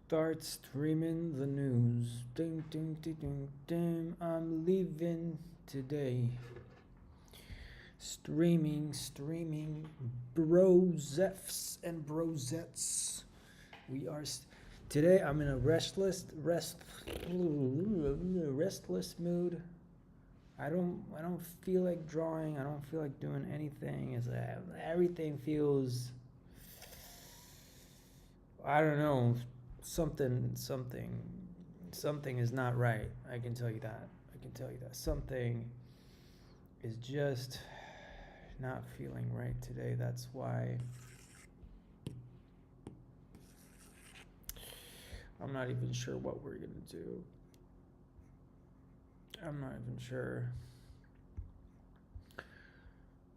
Start streaming the news. Ding, ding, ding, ding, ding. I'm leaving today. Streaming, brosefs and brosettes. We are today. I'm in a restless mood. I don't feel like drawing. I don't feel like doing anything. Is everything feels, I don't know, something is not right. I can tell you that. Something is just not feeling right today. That's why I'm not even sure what we're gonna do. I'm not even sure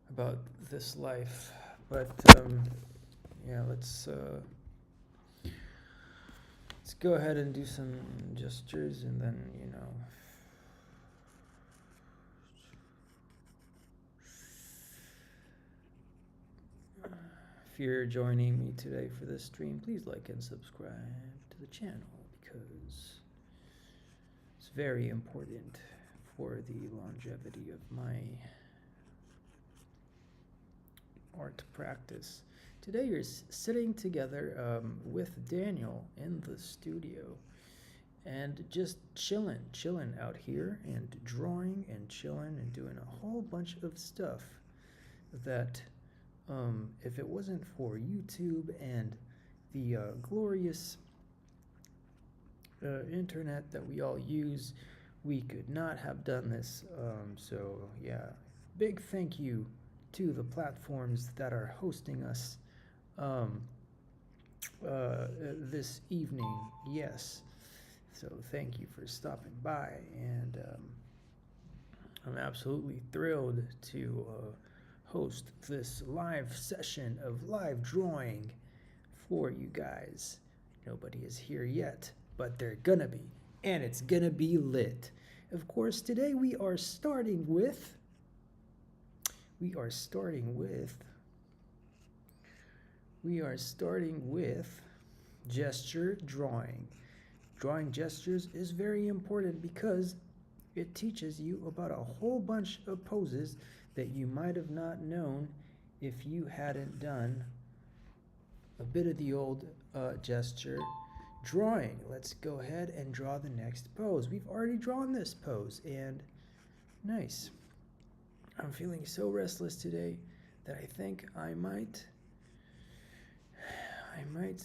about this life, but yeah, let's go ahead and do some gestures, and then if you're joining me today for this stream, please like and subscribe to the channel, because it's very important for the longevity of my art practice. Today you're sitting together with Daniel in the studio and just chilling out here and drawing and chilling and doing a whole bunch of stuff that if it wasn't for YouTube and the glorious internet that we all use, we could not have done this. So yeah, big thank you to the platforms that are hosting us this evening. Yes, so thank you for stopping by, and I'm absolutely thrilled to host this live session of live drawing for you guys. Nobody is here yet, but they're gonna be, and it's gonna be lit. Of course, today we are starting with gesture drawing. Drawing gestures is very important because it teaches you about a whole bunch of poses that you might have not known if you hadn't done a bit of the old gesture drawing. Let's go ahead and draw the next pose. We've already drawn this pose, and nice. I'm feeling so restless today that I think I might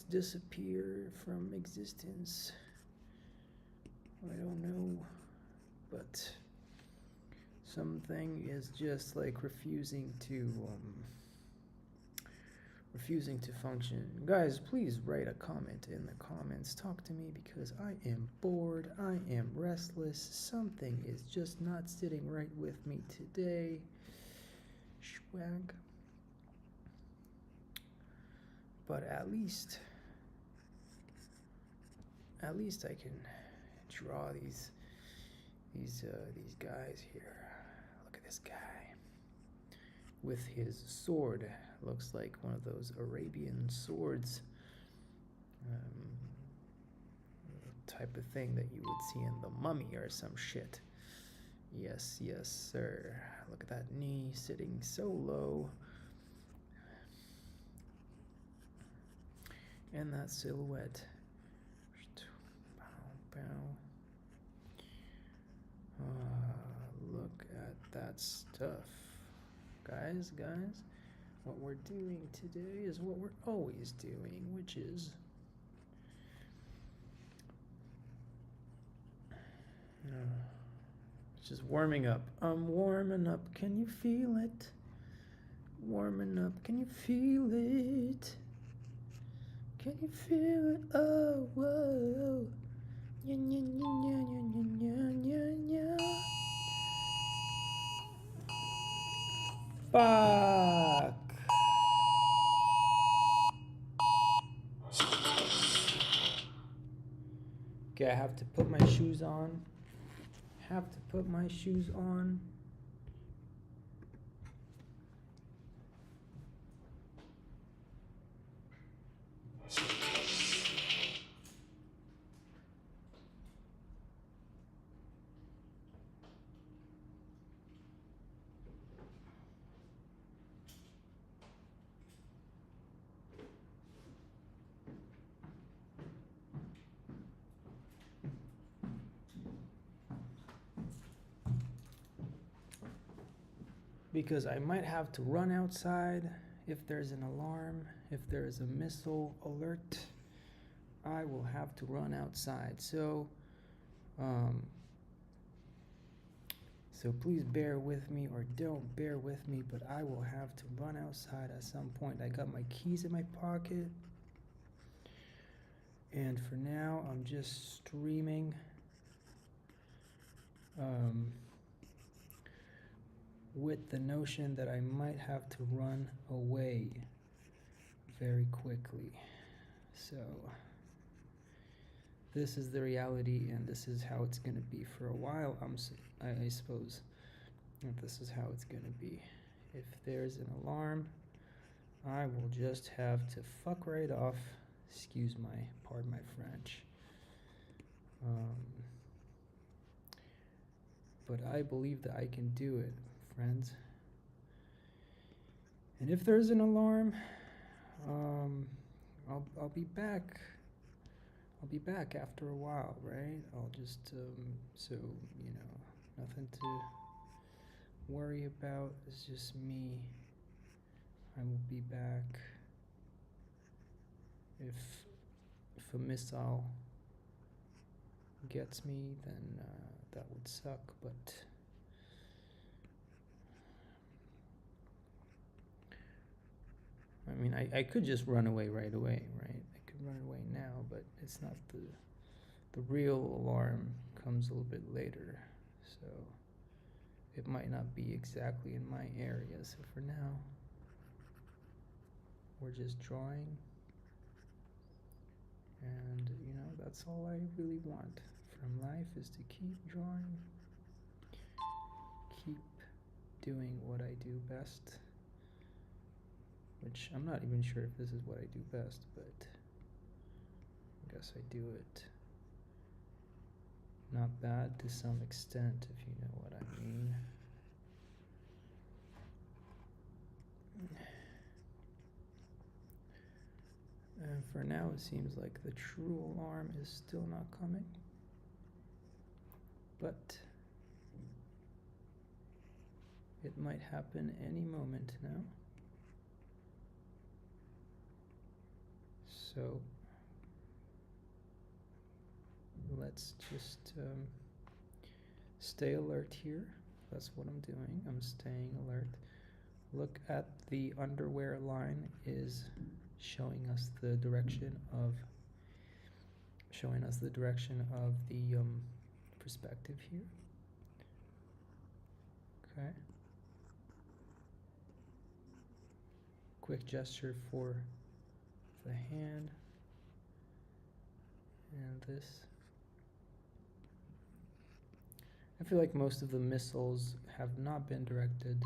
disappear from existence. I don't know, but something is just like refusing to function. Guys, please write a comment in the comments. Talk to me, because I am bored. I am restless. Something is just not sitting right with me today. Swag. But at least I can draw these guys here. Look at this guy with his sword. Looks like one of those Arabian swords, type of thing that you would see in The Mummy or some shit. Yes, sir. Look at that knee sitting so low. And that silhouette. Bow, bow. Look at that stuff. Guys, what we're doing today is what we're always doing, which is just warming up. I'm warming up. Can you feel it? Warming up. Can you feel it? Can you feel it? Oh, whoa. Nya, nya, nya, nya, nya, nya, nya, nya. Fuck. Okay, I have to put my shoes on. because I might have to run outside if there's an alarm, if there is a missile alert. I will have to run outside. So please bear with me, or don't bear with me, but I will have to run outside at some point. I got my keys in my pocket, and for now I'm just streaming with the notion that I might have to run away very quickly. So this is the reality, and this is how it's going to be for a while. I suppose that this is how it's going to be. If there's an alarm, I will just have to fuck right off. Pardon my French. But I believe that I can do it, friends. And if there's an alarm, I'll be back. I'll be back after a while, right? I'll just so nothing to worry about. It's just me. I will be back. If a missile gets me, then that would suck, but I mean, I could just run away right away, right? I could run away now, but it's not the real alarm comes a little bit later, so it might not be exactly in my area. So for now, we're just drawing, and that's all I really want from life, is to keep drawing, keep doing what I do best, which I'm not even sure if this is what I do best, but I guess I do it not bad to some extent, if you know what I mean. And for now, it seems like the true alarm is still not coming, but it might happen any moment now. So let's just stay alert here. That's what I'm doing. I'm staying alert. Look at the underwear line is showing us the direction of the perspective here. Okay. Quick gesture for the hand and this. I feel like most of the missiles have not been directed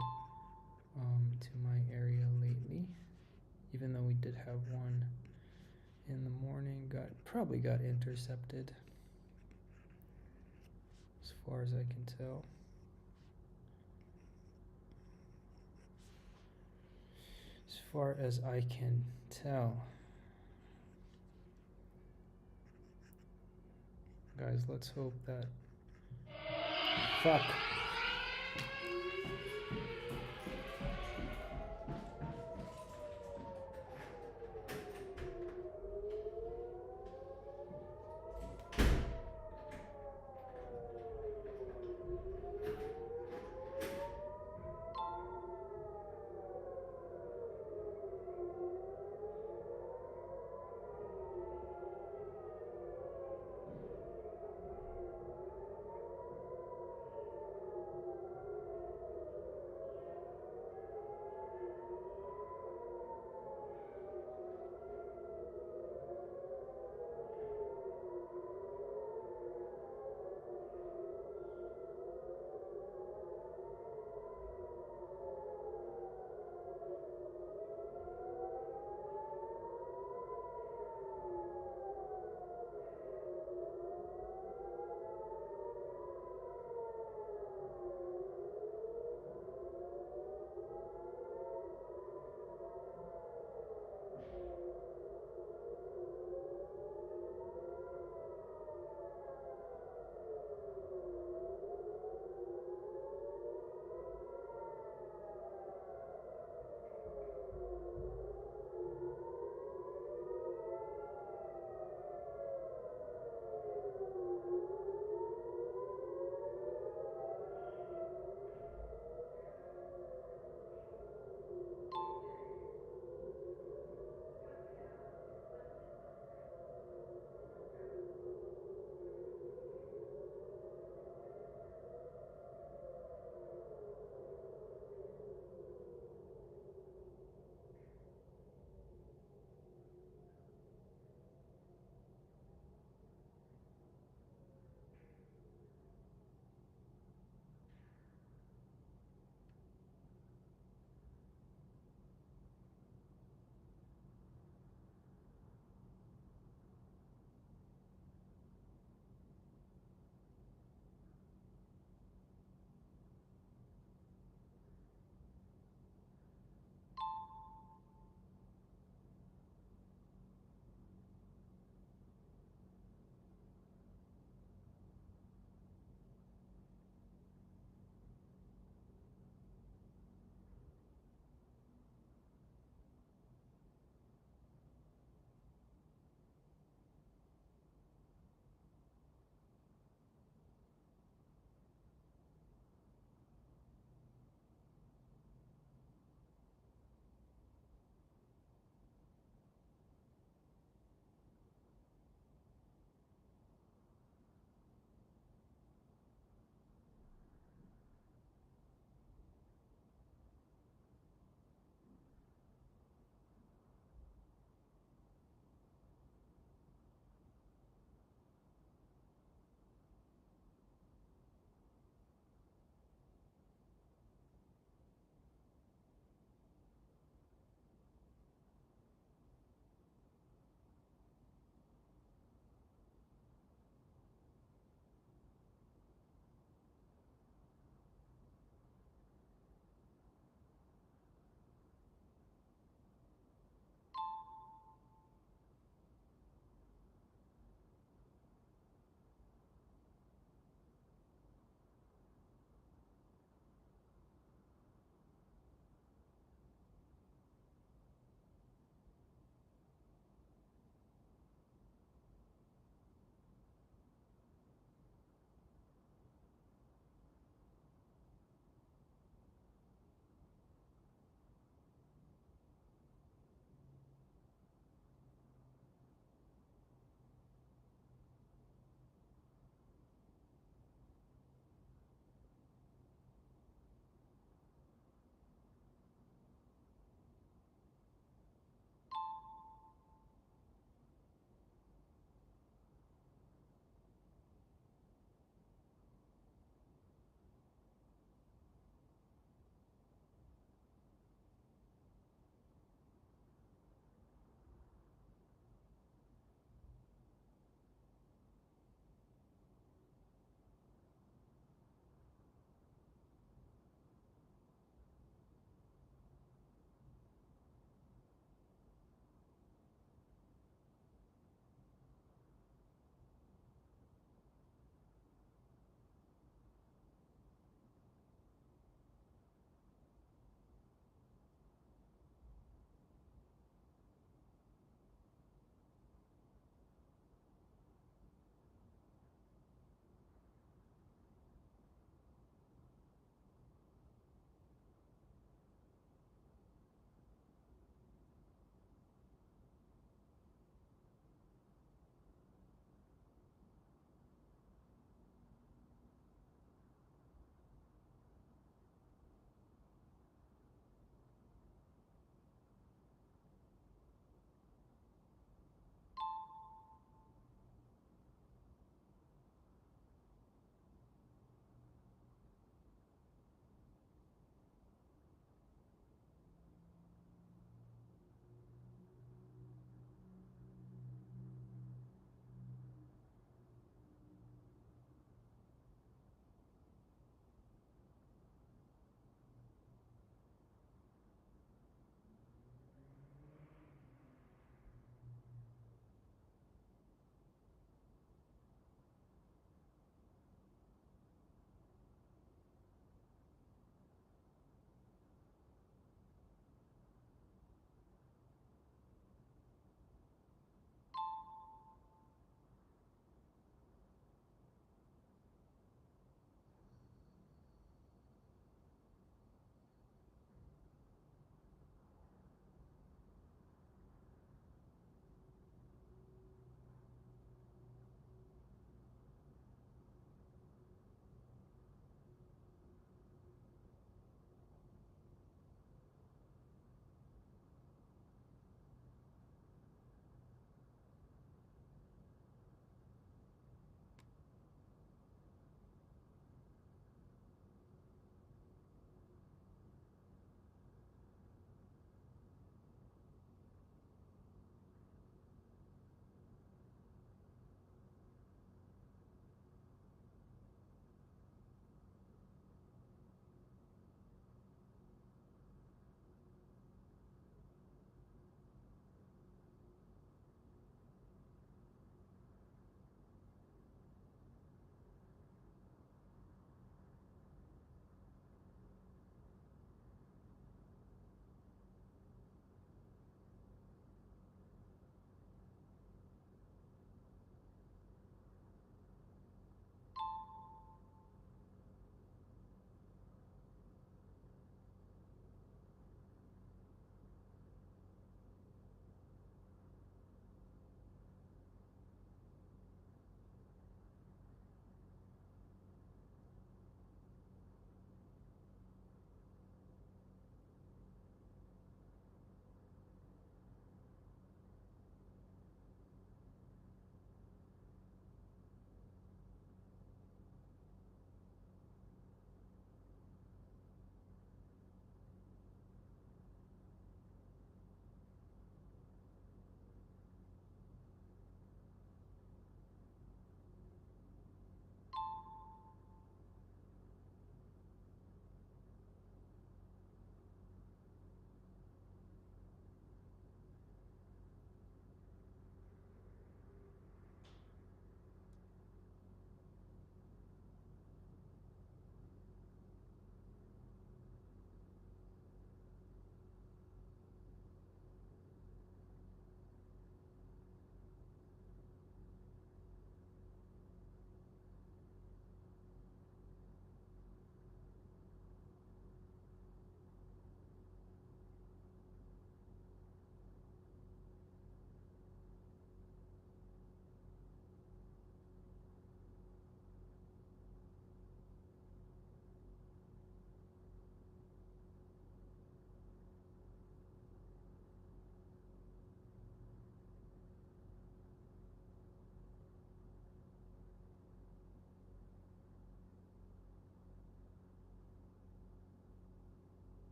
to my area lately, even though we did have one in the morning. Probably got intercepted, as far as I can tell. As far as I can tell. Guys, let's hope that... Fuck.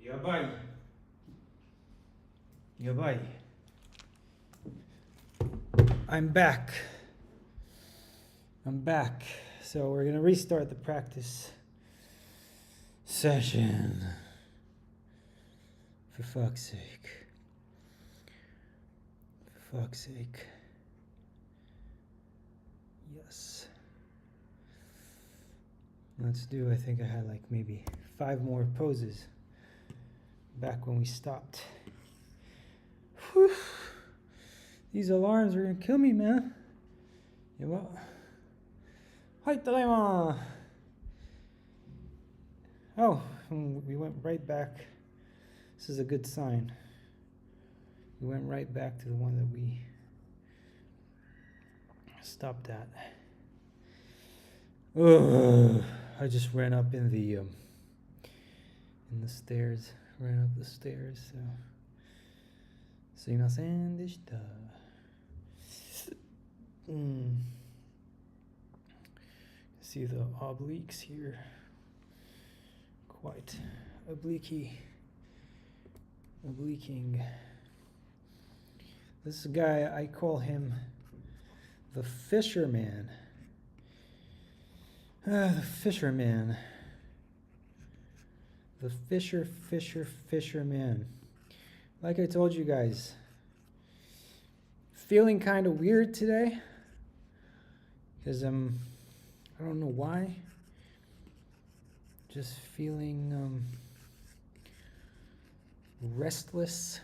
Yabai. Yabai. I'm back. So we're gonna restart the practice session. For fuck's sake. Yes. Let's do, I think I had like maybe 5 more poses back when we stopped. Whew. These alarms are gonna kill me, man. Yaba. Hi, tadaima. Oh, we went right back. This is a good sign. We went right back to the one that we stopped at. Ugh, I just ran up in the stairs. Ran up the stairs, so. Sumimasen deshita. See the obliques here. Quite obliquing. This guy, I call him the fisherman. The fisherman. The fisherman. Like I told you guys, feeling kind of weird today because I don't know why. Just feeling restless.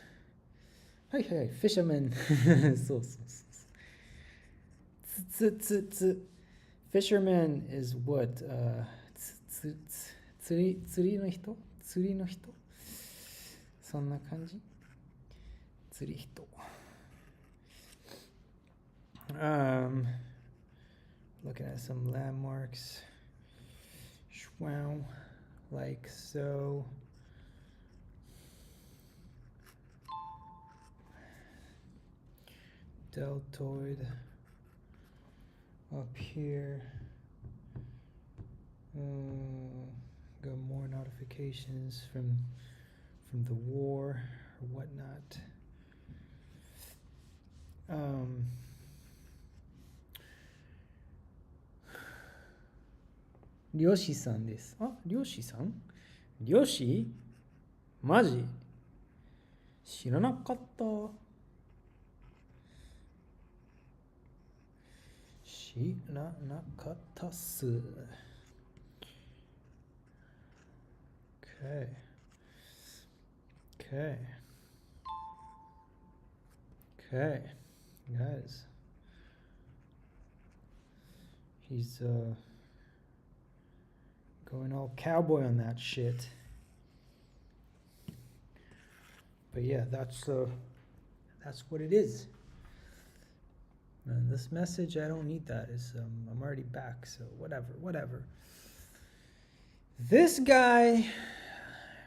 Hey, fisherman. Fisherman is what? 釣りの人？そんな感じ？釣り人。Looking at some landmarks. Wow, like so. Deltoid up here. Got more notifications from the war or whatnot. Ryoshi-san です。あ、Ryoshi-san? Ryoshi? マジ？知らなかった。知らなかったっす。Okay, guys. He's going all cowboy on that shit. But yeah, that's what it is. And this message, I don't need that. I'm already back, so whatever. This guy,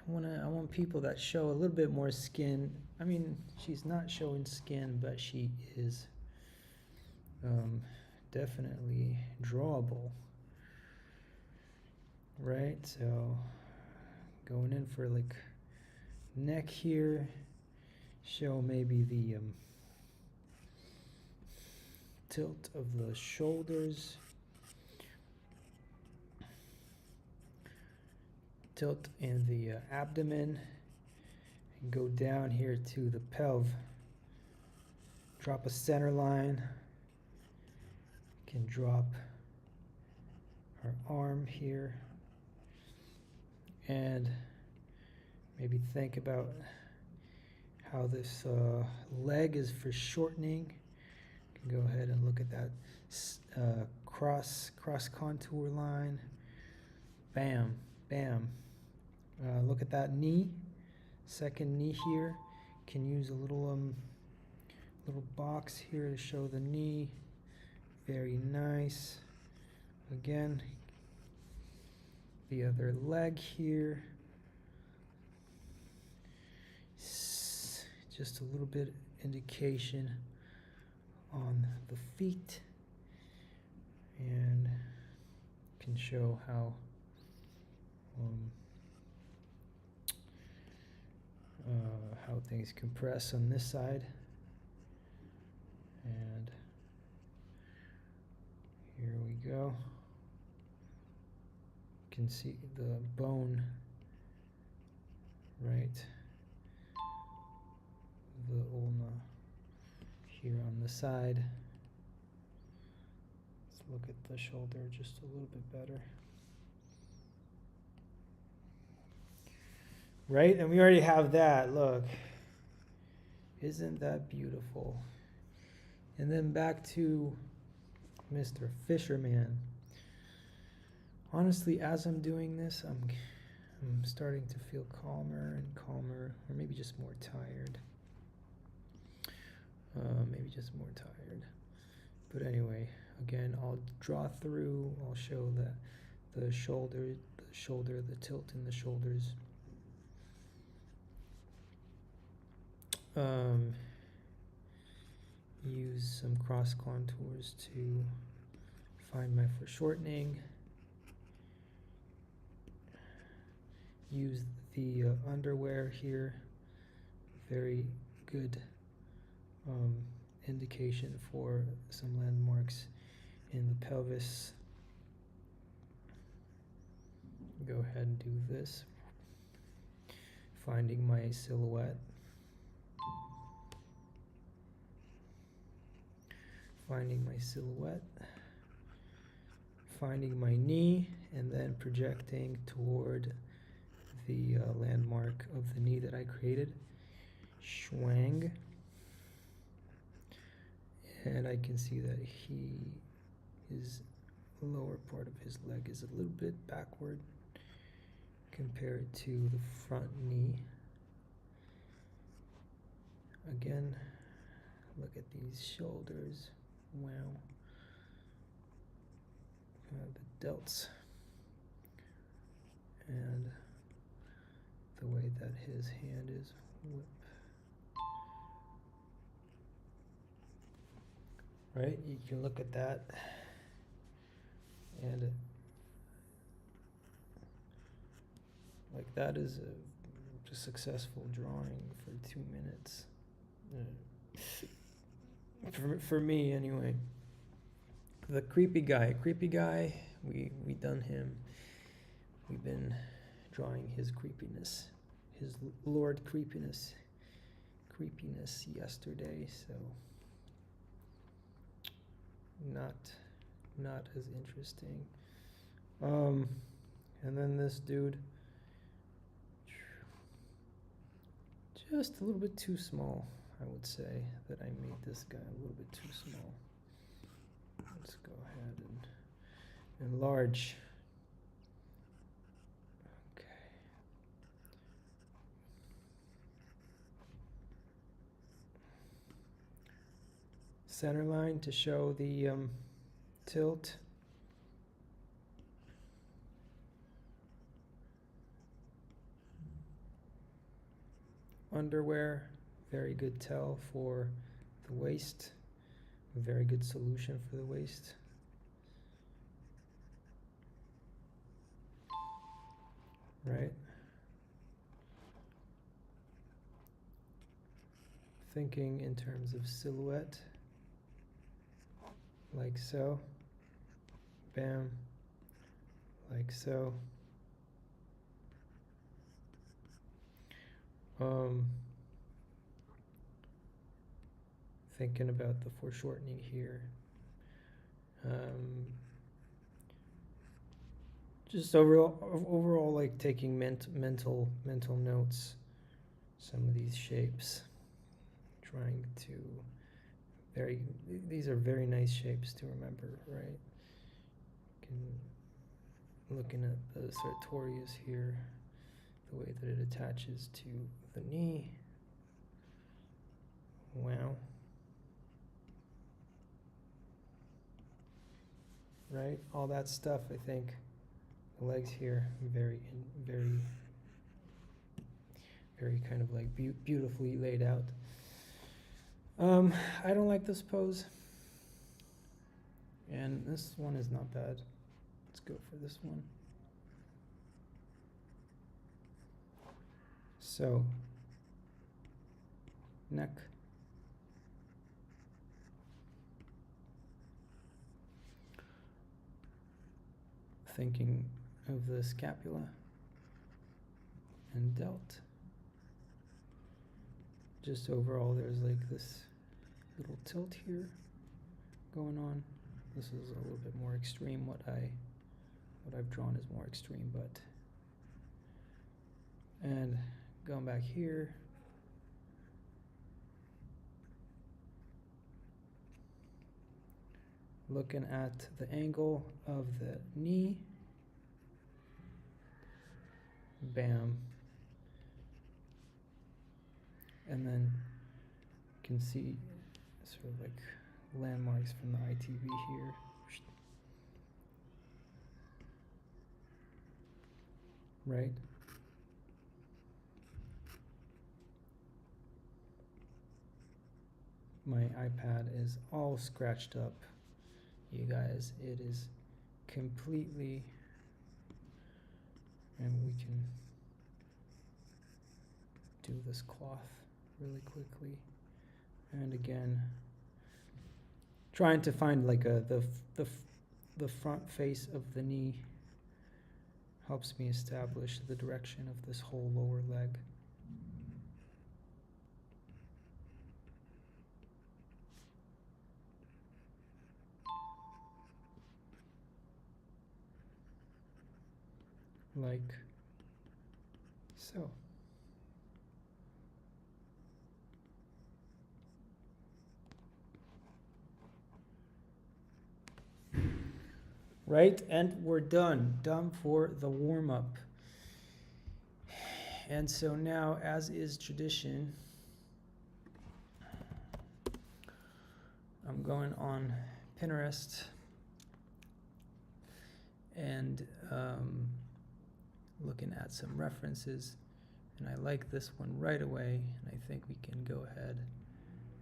I want people that show a little bit more skin. I mean, she's not showing skin, but she is definitely drawable. Right? So going in for like neck here, show maybe the tilt of the shoulders, tilt in the abdomen, and go down here to the pelv. Drop a center line. Can drop her arm here, and maybe think about how this leg is for shortening. You can go ahead and look at that cross contour line. Bam. Look at that knee, second knee here. Can use a little box here to show the knee. Very nice. Again, the other leg here. Just a little bit indication on the feet, and can show how how things compress on this side. And here we go. You can see the bone, right? The ulna here on the side. Let's look at the shoulder just a little bit better. Right? And we already have that. Look. Isn't that beautiful? And then back to Mr. Fisherman. Honestly, as I'm doing this, I'm starting to feel calmer and calmer, or maybe just more tired. Maybe just more tired. But anyway, again, I'll draw through. I'll show that the shoulder, the tilt in the shoulders. Use some cross contours to find my foreshortening. Use the underwear here. Very good indication for some landmarks in the pelvis. Go ahead and do this. Finding my silhouette. Finding my silhouette. Finding my knee, and then projecting toward the landmark of the knee that I created. Schwang. And I can see that his lower part of his leg is a little bit backward compared to the front knee. Again, look at these shoulders. Wow. The delts. And the way that his hand is whipped. Right, you can look at that, and like that is a successful drawing for 2 minutes, for me anyway. The creepy guy, we done him. We've been drawing his creepiness, his Lord creepiness yesterday, so. Not as interesting. And then this dude, just a little bit too small, I would say, that I made this guy a little bit too small. Let's go ahead and enlarge. Okay. Center line to show the tilt. Underwear, very good tell for the waist. A very good solution for the waist. Right? Thinking in terms of silhouette. Like so. Bam. Like so. Thinking about the foreshortening here. Just overall, like taking mental notes. Some of these shapes. Trying to these are very nice shapes to remember, right? Looking at the sartorius here, the way that it attaches to the knee. Wow. Right? All that stuff, I think. The legs here, very kind of like beautifully laid out. I don't like this pose. And this one is not bad. Let's go for this one. So, neck. Thinking of the scapula and delt. Just overall, there's like this little tilt here going on. This is a little bit more extreme. What I've drawn is more extreme, but and going back here, looking at the angle of the knee, bam, and then you can see sort of like landmarks from the ITV here. Right? My iPad is all scratched up, you guys. It is completely, and we can do this cloth really quickly. And again, trying to find like the front face of the knee helps me establish the direction of this whole lower leg. Like so. Right, and we're done for the warm-up. And so now, as is tradition, I'm going on Pinterest and looking at some references, and I like this one right away, and I think we can go ahead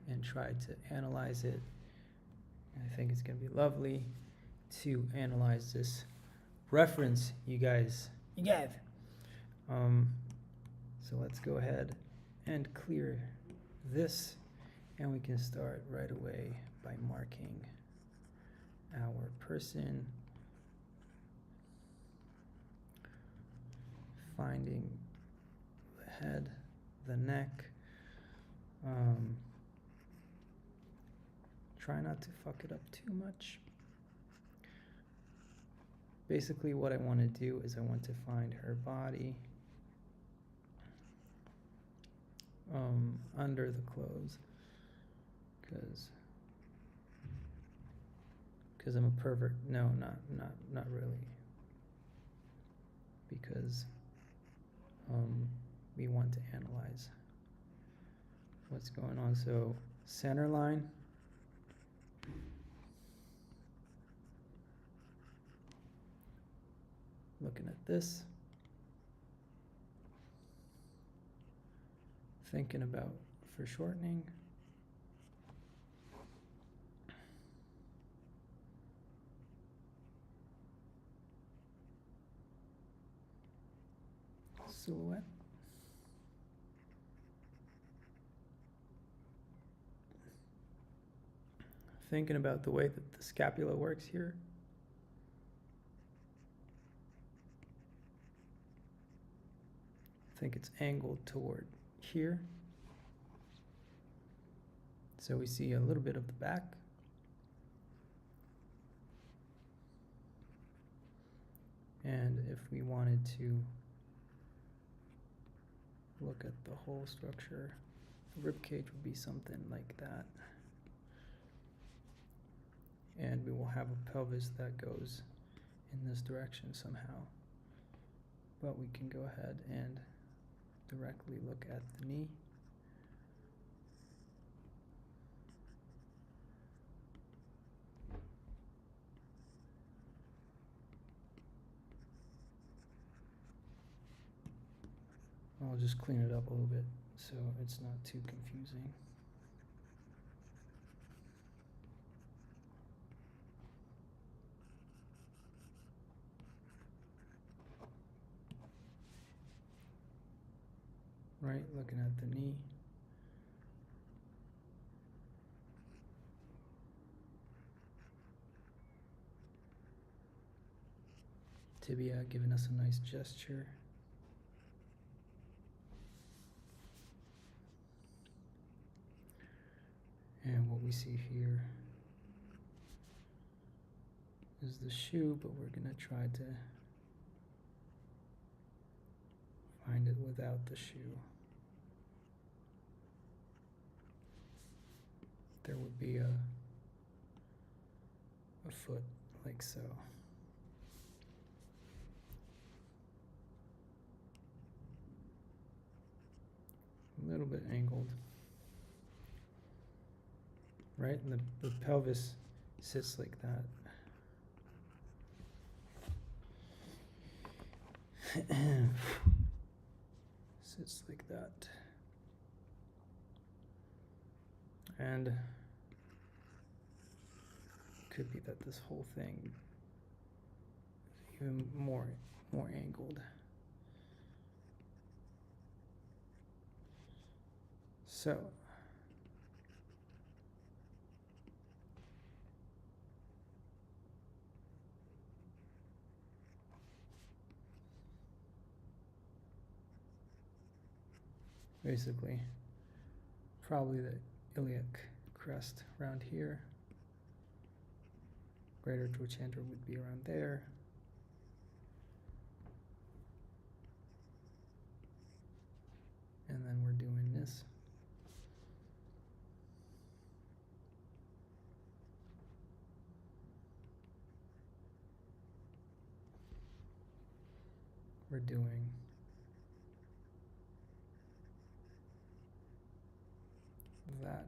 and try to analyze it. I think it's going to be lovely to analyze this reference, you guys. So let's go ahead and clear this, and we can start right away by marking our person, finding the head, the neck. Try not to fuck it up too much. Basically what I want to do is I want to find her body under the clothes, because I'm a pervert. No, not really, because we want to analyze what's going on. So center line, looking at this, thinking about foreshortening. Silhouette. Thinking about the way that the scapula works here. I think it's angled toward here. So we see a little bit of the back. And if we wanted to look at the whole structure, the rib cage would be something like that. And we will have a pelvis that goes in this direction somehow. But we can go ahead and directly look at the knee. I'll just clean it up a little bit so it's not too confusing. Right, looking at the knee. tibia, giving us a nice gesture. And what we see here is the shoe, but we're going to try to find it without the shoe. There would be a foot like so. A little bit angled. Right? And the pelvis sits like that. Sits like that. And could be that this whole thing is even more angled. So basically probably the iliac crest around here. Greater trochanter would be around there. And then we're doing this. We're doing that.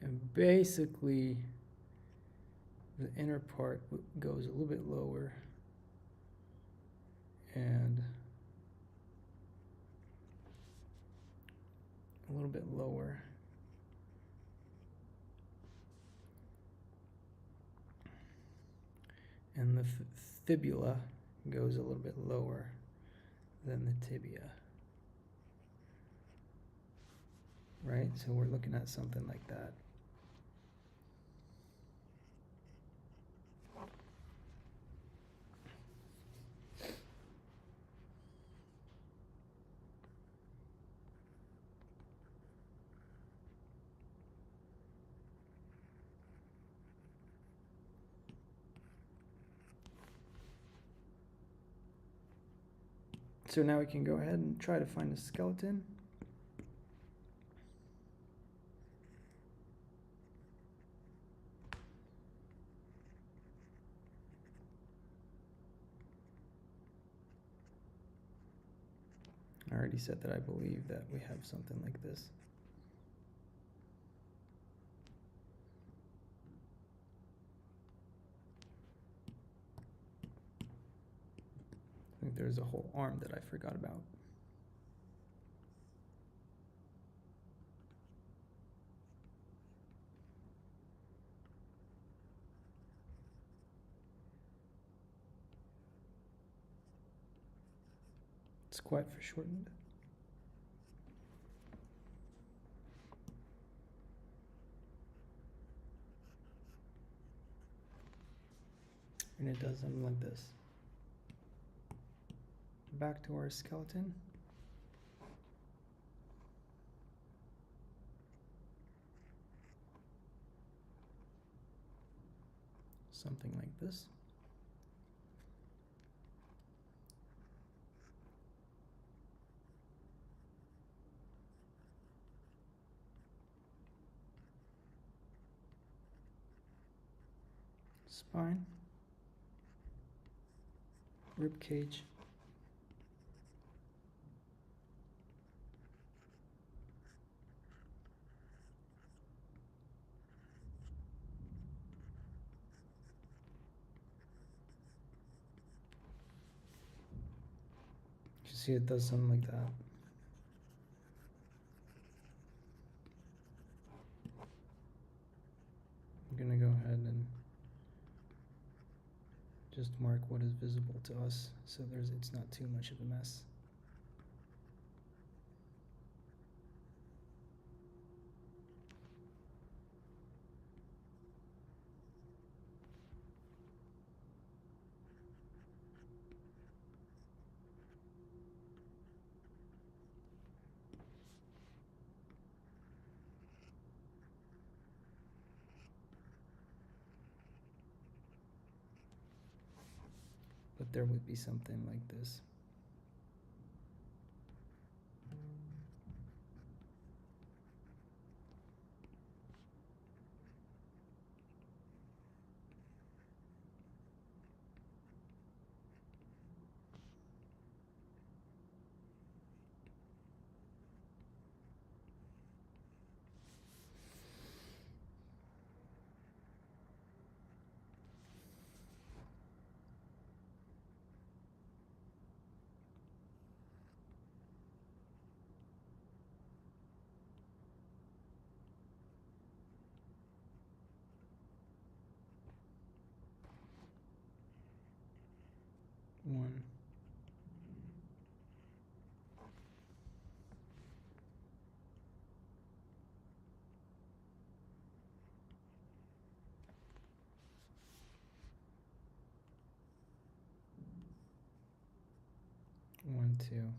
And basically, the inner part goes a little bit lower and a little bit lower. And the fibula goes a little bit lower than the tibia. Right? So we're looking at something like that. So now we can go ahead and try to find a skeleton. I already said that I believe that we have something like this. I think there's a whole arm that I forgot about. It's quite foreshortened. And it does something like this. Back to our skeleton. Something like this. Spine, rib cage, you see it does something like that. I'm gonna go ahead and Just mark what is visible to us so it's not too much of a mess. But there would be something like this. One. One, two.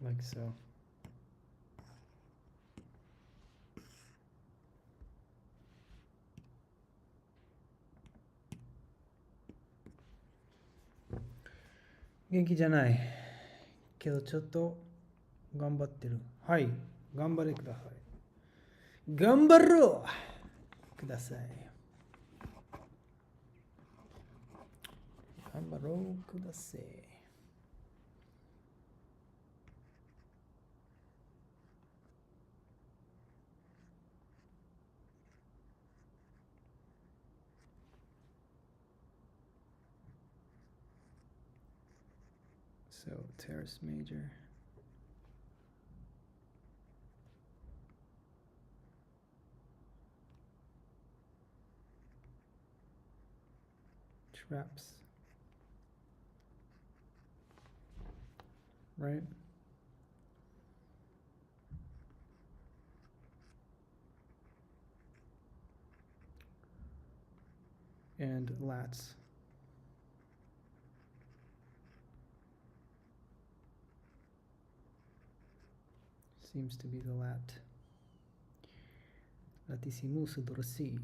Like so. Genki janai. Kedo chotto ganbatte ru. Hai, ganbare kudasai. Ganbarou kudasai. Ganbarou kudasai. So terrace major. Traps. Right? And lats. Seems to be the lat. Latissimus dorsi.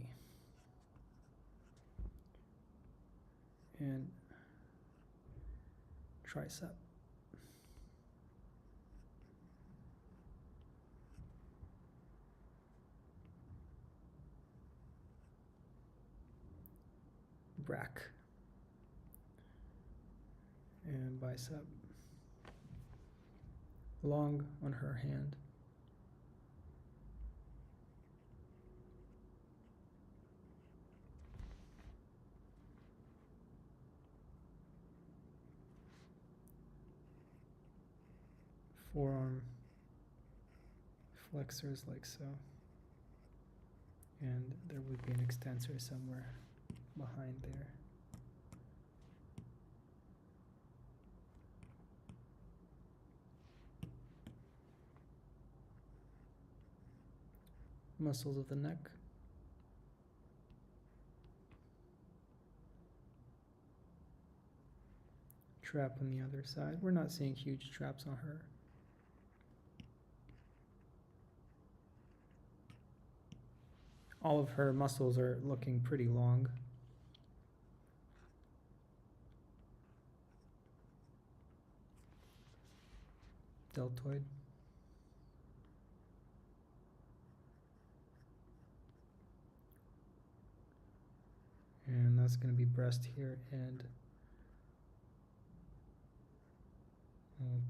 And tricep. Brack. And bicep. Long on her hand. Forearm flexors like so. And there would be an extensor somewhere behind there. Muscles of the neck. Trap on the other side. We're not seeing huge traps on her. All of her muscles are looking pretty long. Deltoid. And that's going to be breast here and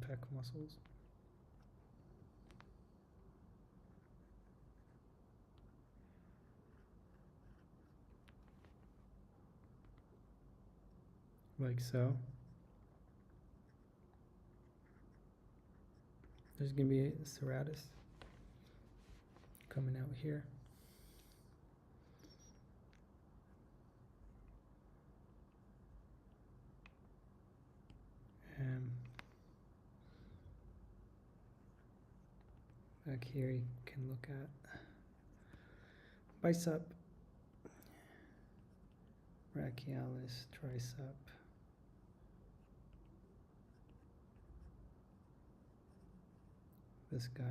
pec muscles. Like so. There's going to be a serratus coming out here. And back here you can look at bicep, brachialis, tricep. This guy.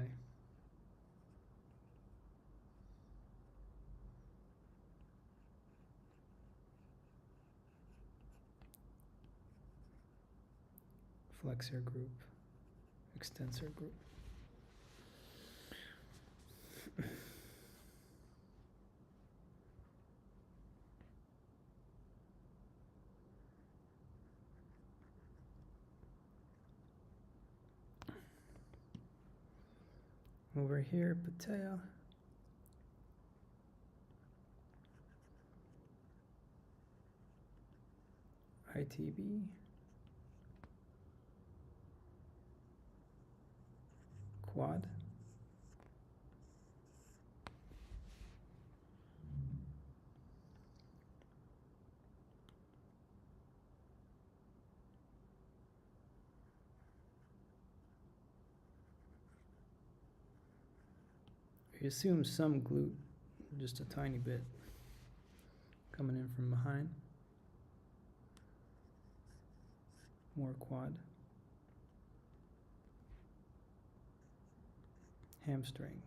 Flexor group, extensor group. Over here, patella. ITB. Quad. We assume some glute, just a tiny bit, coming in from behind. More quad. Hamstring.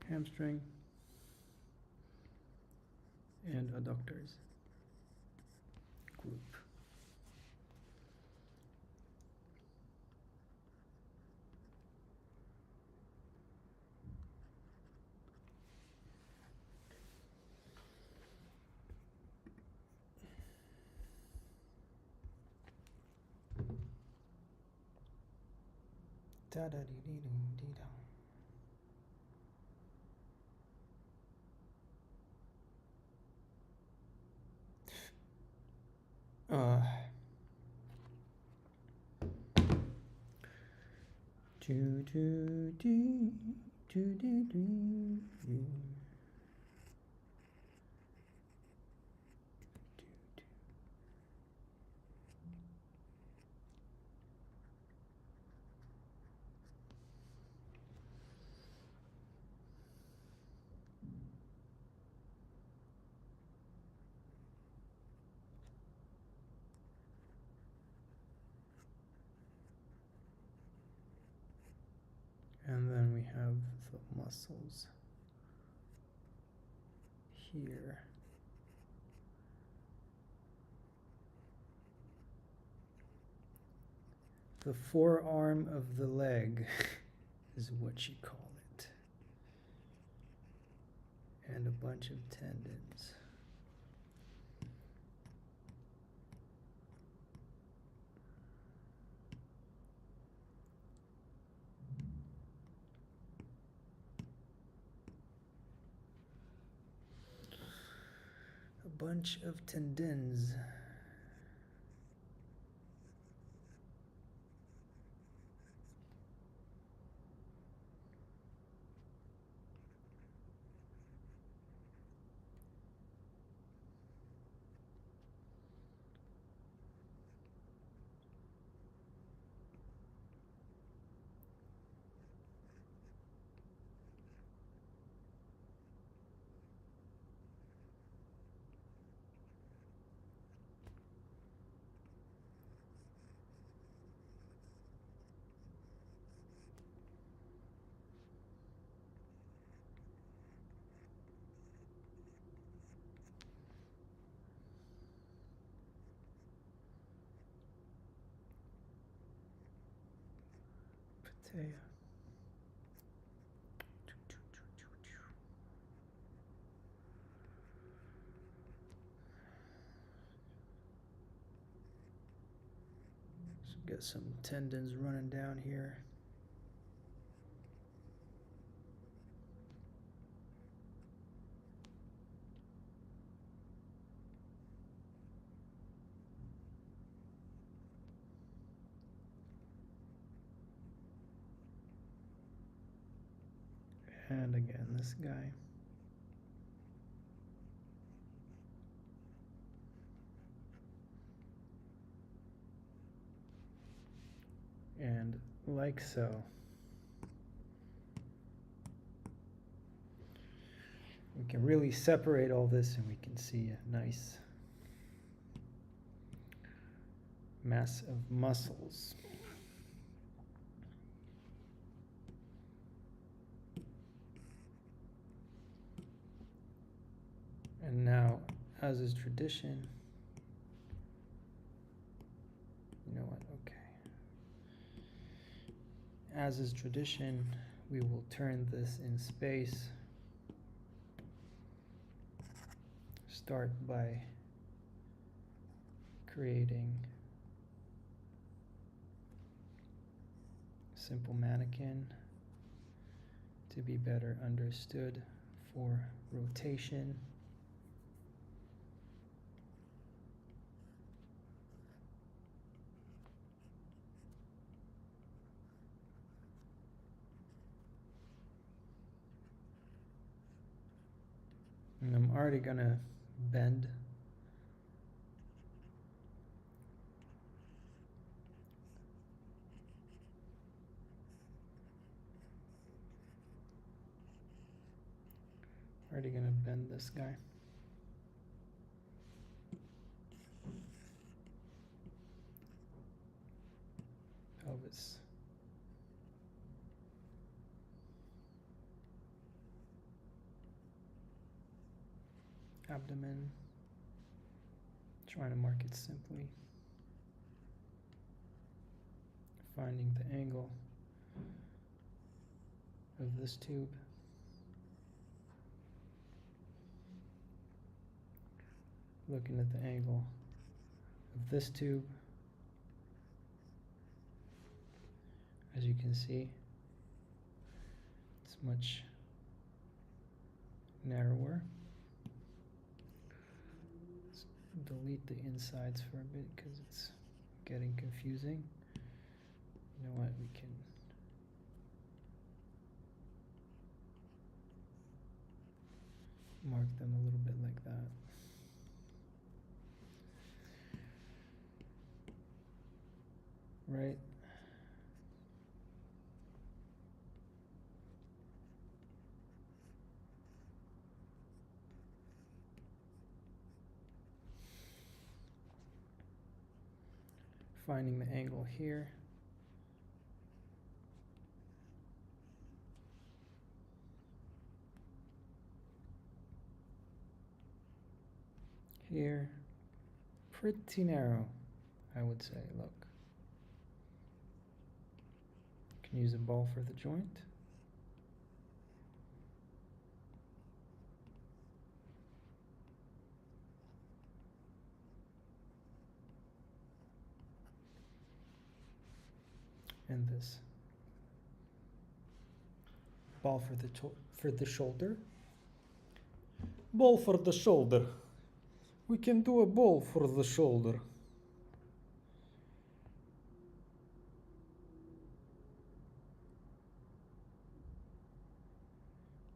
Hamstring. And adductors group. Da da dee dee doo dee da. Do do do do do do do. And then we have the muscles here. The forearm of the leg is what you call it. And a bunch of tendons. A bunch of tendons. Patella. So get some tendons running down here. And again, this guy. And like so. We can really separate all this and we can see a nice mass of muscles. And now, as is tradition, you know what, okay. As is tradition, we will turn this in space. Start by creating a simple mannequin to be better understood for rotation. And I'm already gonna bend this guy. Pelvis. Abdomen. Trying to mark it simply. Finding the angle of this tube. Looking at the angle of this tube. As you can see, it's much narrower. Let's delete the insides for a bit because it's getting confusing. You know what, we can mark them a little bit like that. Right? Finding the angle here. Here, pretty narrow, I would say, look. Can use a ball for the joint. And this ball for the shoulder. Ball for the shoulder. We can do a ball for the shoulder.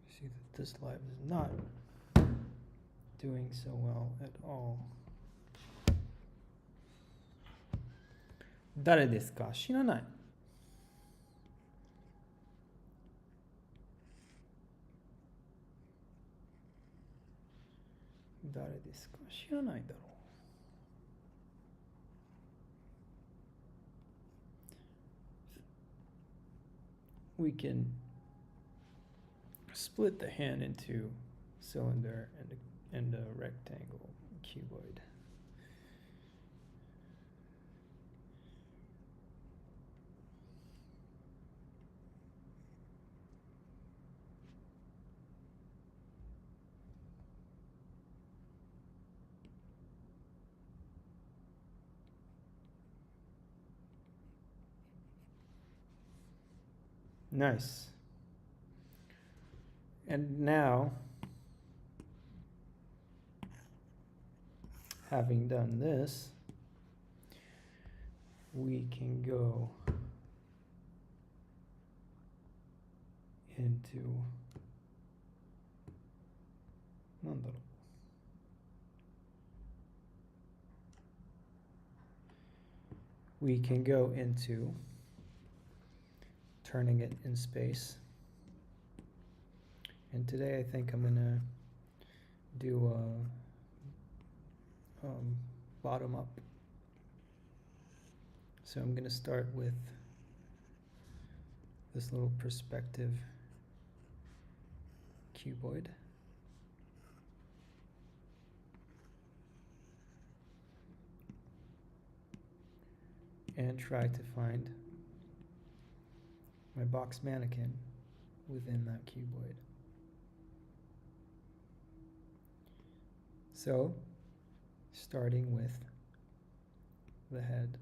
See that this live is not doing so well at all. 誰ですか？知らない。誰ですか？知らないだろう。We can split the hand into cylinder and a rectangle cuboid. Nice. And now, having done this, we can go into なんだろう。We can go into turning it in space. And today I think I'm gonna do bottom up. So I'm gonna start with this little perspective cuboid. And try to find my box mannequin within that cuboid. So, starting with the head.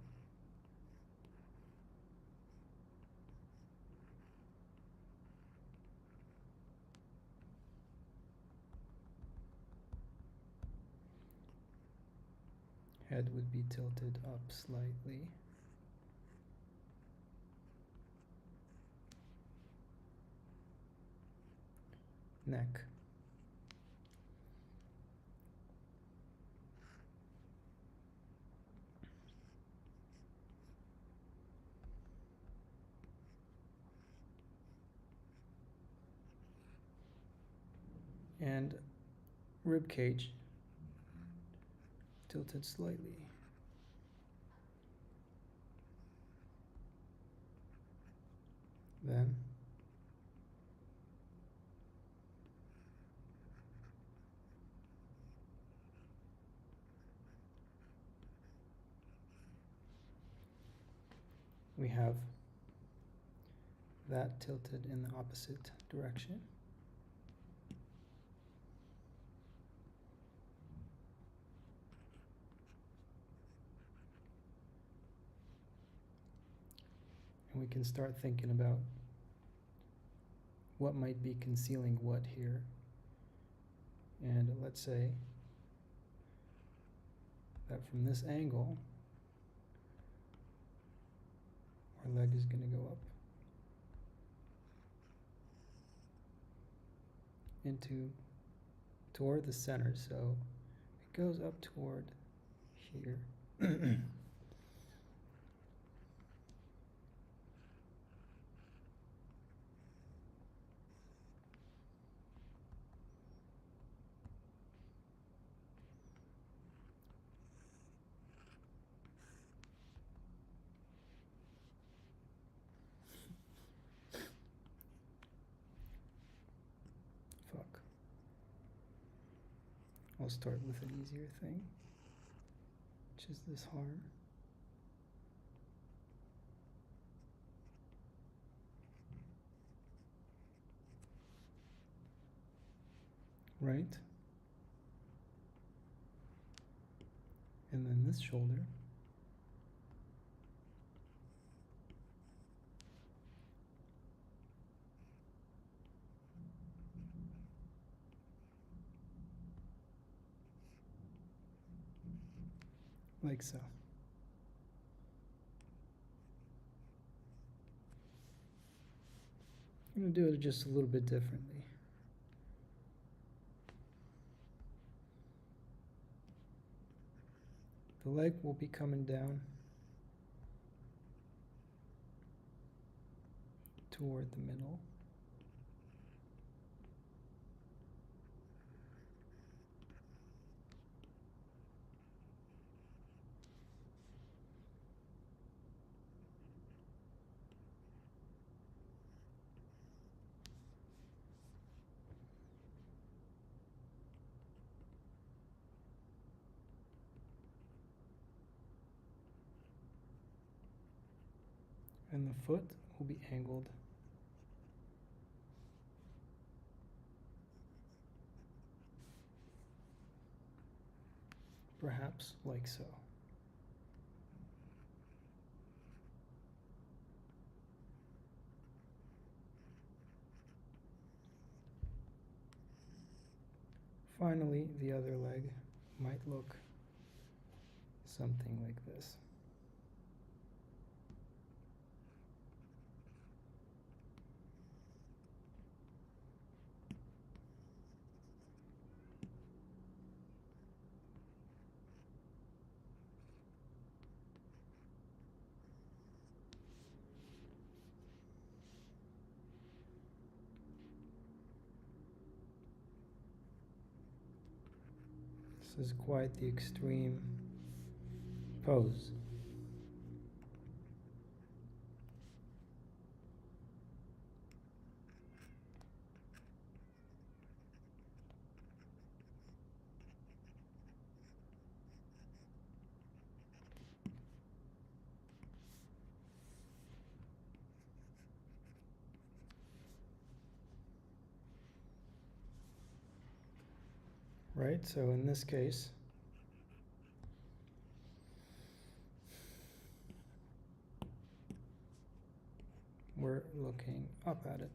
Head would be tilted up slightly. Neck. And rib cage tilted slightly. Then we have that tilted in the opposite direction. And we can start thinking about what might be concealing what here. And let's say that from this angle, our leg is going to go up toward the center. So it goes up toward here. Fuck. I'll start with an easier thing, which is this arm. Right? And then this shoulder. Like so. I'm going to do it just a little bit differently. The leg will be coming down toward the middle. And the foot will be angled perhaps like so. Finally, the other leg might look something like this. This is quite the extreme pose. Right, so in this case, we're looking up at it.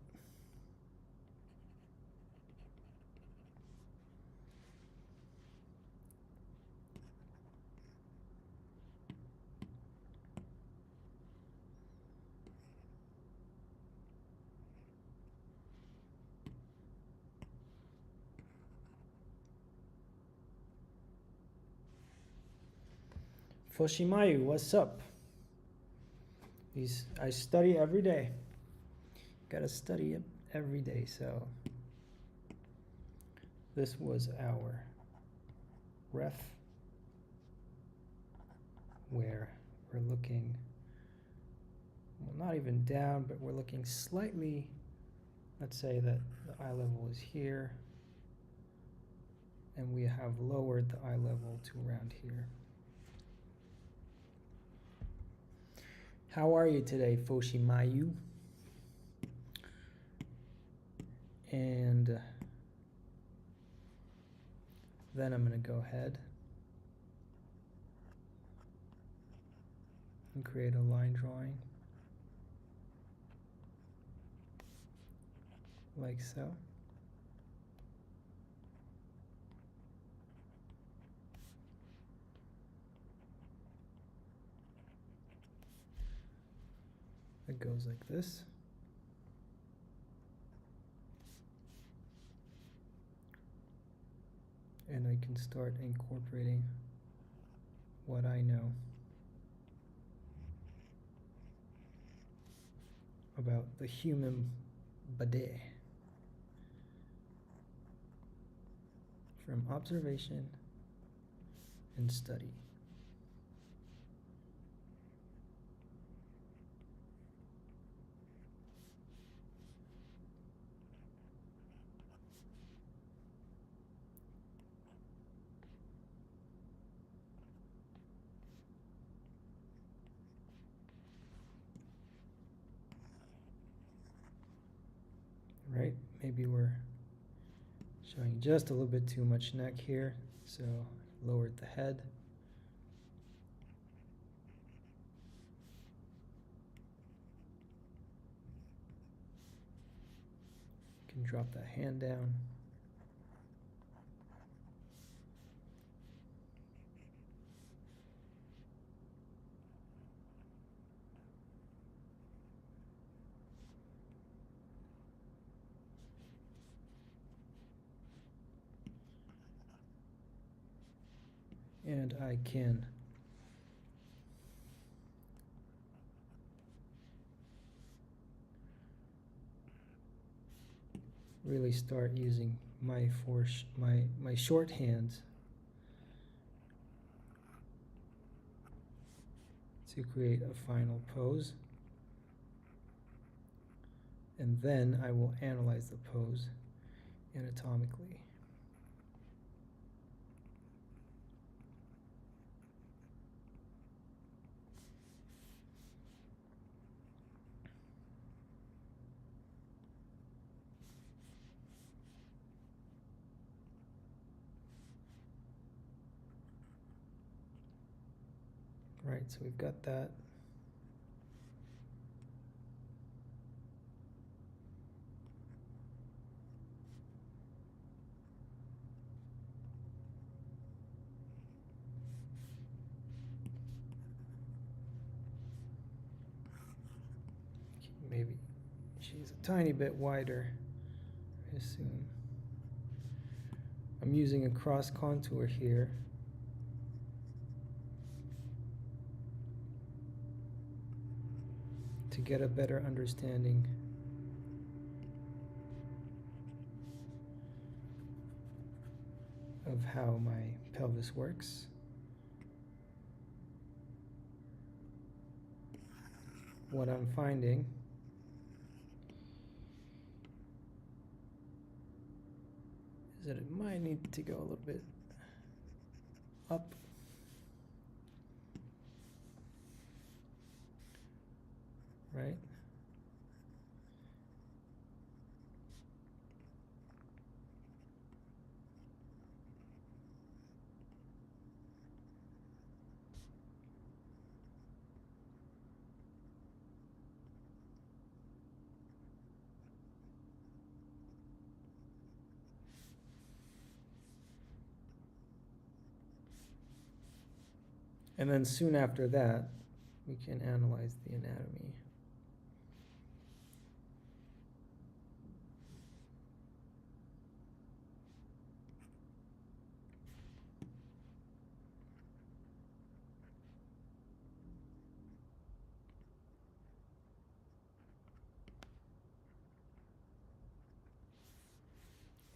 Foshimayu, what's up? I study every day. Gotta study it every day, so this was our ref where we're looking, well, not even down, but we're looking slightly, let's say that the eye level is here, and we have lowered the eye level to around here. How are you today, Foshimayu? And then I'm going to go ahead and create a line drawing like so. It goes like this. And I can start incorporating what I know about the human body from observation and study. Right, maybe we're showing just a little bit too much neck here, so lowered the head. Can drop that hand down. And I can really start using my short hands to create a final pose. And then I will analyze the pose anatomically. Right, so we've got that. Maybe she's a tiny bit wider, I assume. I'm using a cross contour here. To get a better understanding of how my pelvis works. What I'm finding is that it might need to go a little bit up. Right? And then soon after that, we can analyze the anatomy.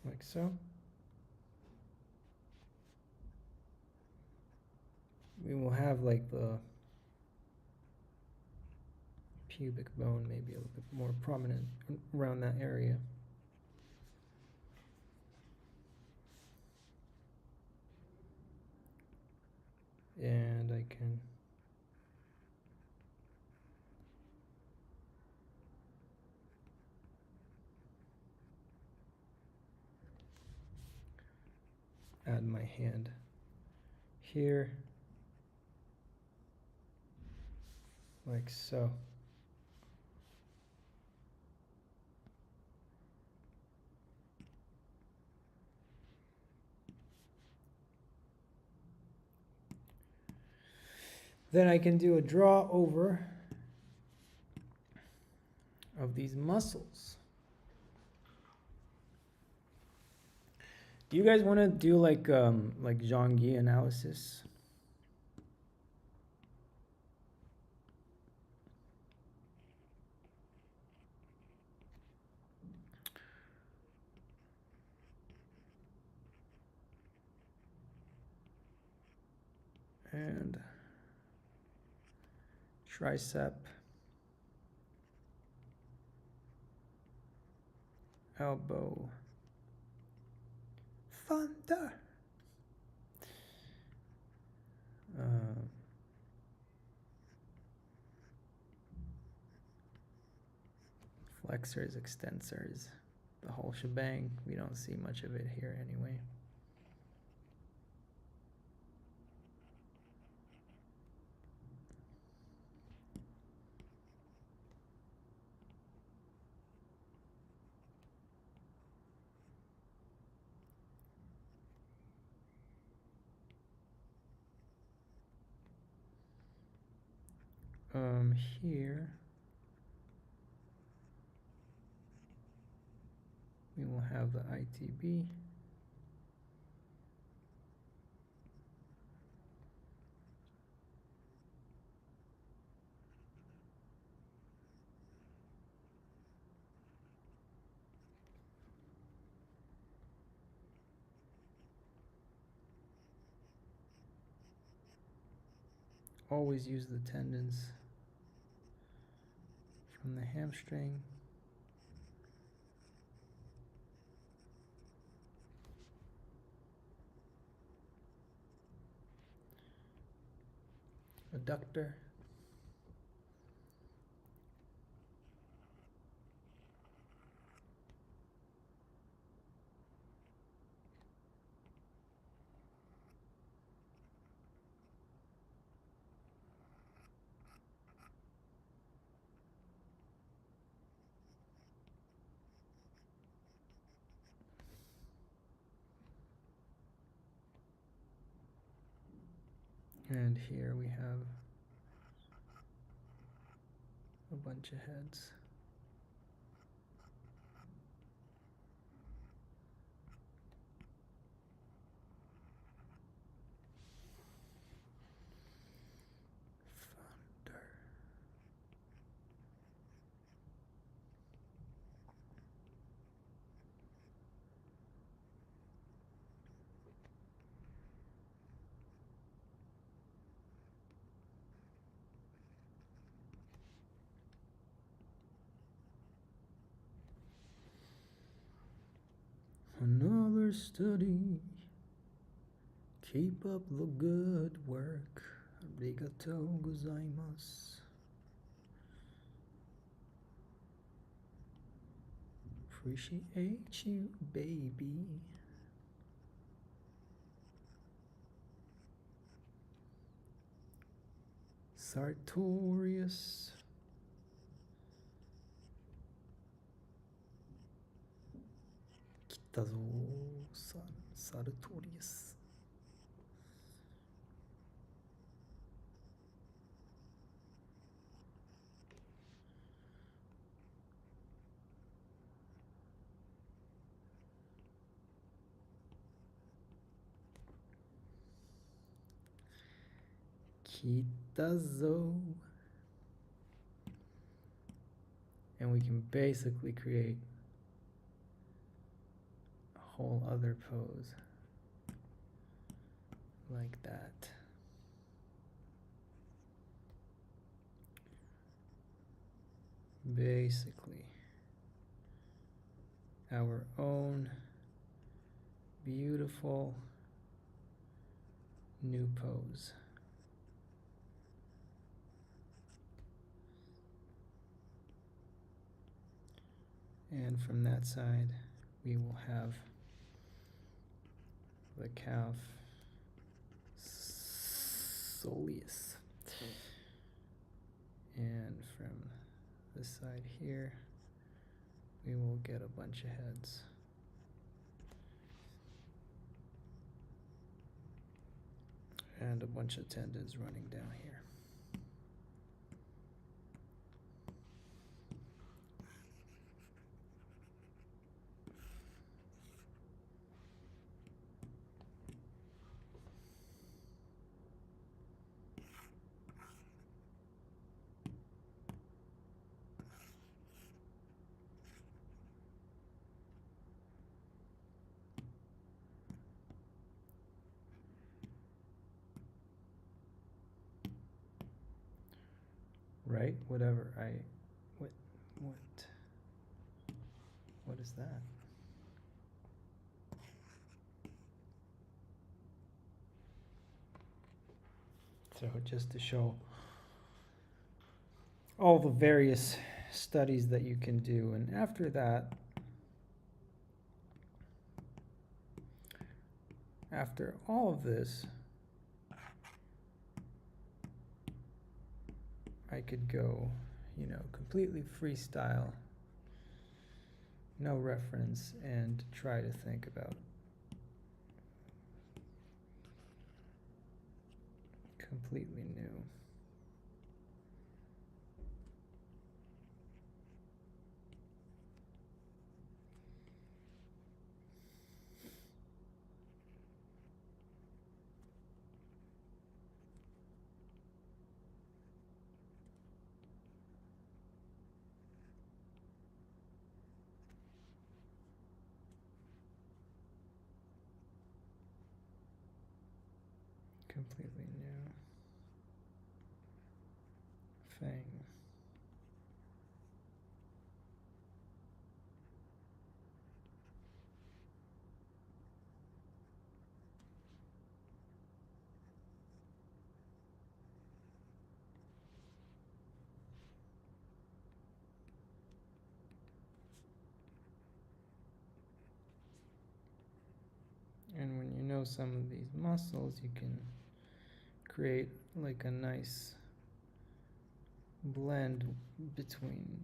Like so. We will have like the pubic bone maybe a little bit more prominent around that area. And I can add my hand here, like so. Then I can do a draw over of these muscles. Do you guys want to do like Jean-Guy analysis? And tricep, elbow, thunder. Flexors, extensors, the whole shebang. We don't see much of it here anyway. Here we will have the ITB. Always use the tendons from the hamstring. Adductor. And here we have a bunch of heads. Thunder. Another study. Keep up the good work. Arigatou gozaimasu. Appreciate you, baby. Sartorius. Kitazo Sartorius. Kitazo. And we can basically create a whole other pose like that. Basically, our own beautiful new pose. And from that side, we will have the calf soleus. And from this side here, we will get a bunch of heads. And a bunch of tendons running down here. Right? Whatever what is that? So just to show all the various studies that you can do, and after that, after all of this, I could go, completely freestyle, no reference, and try to think about completely new. Completely new thing. And when you know some of these muscles, you can create like a nice blend between,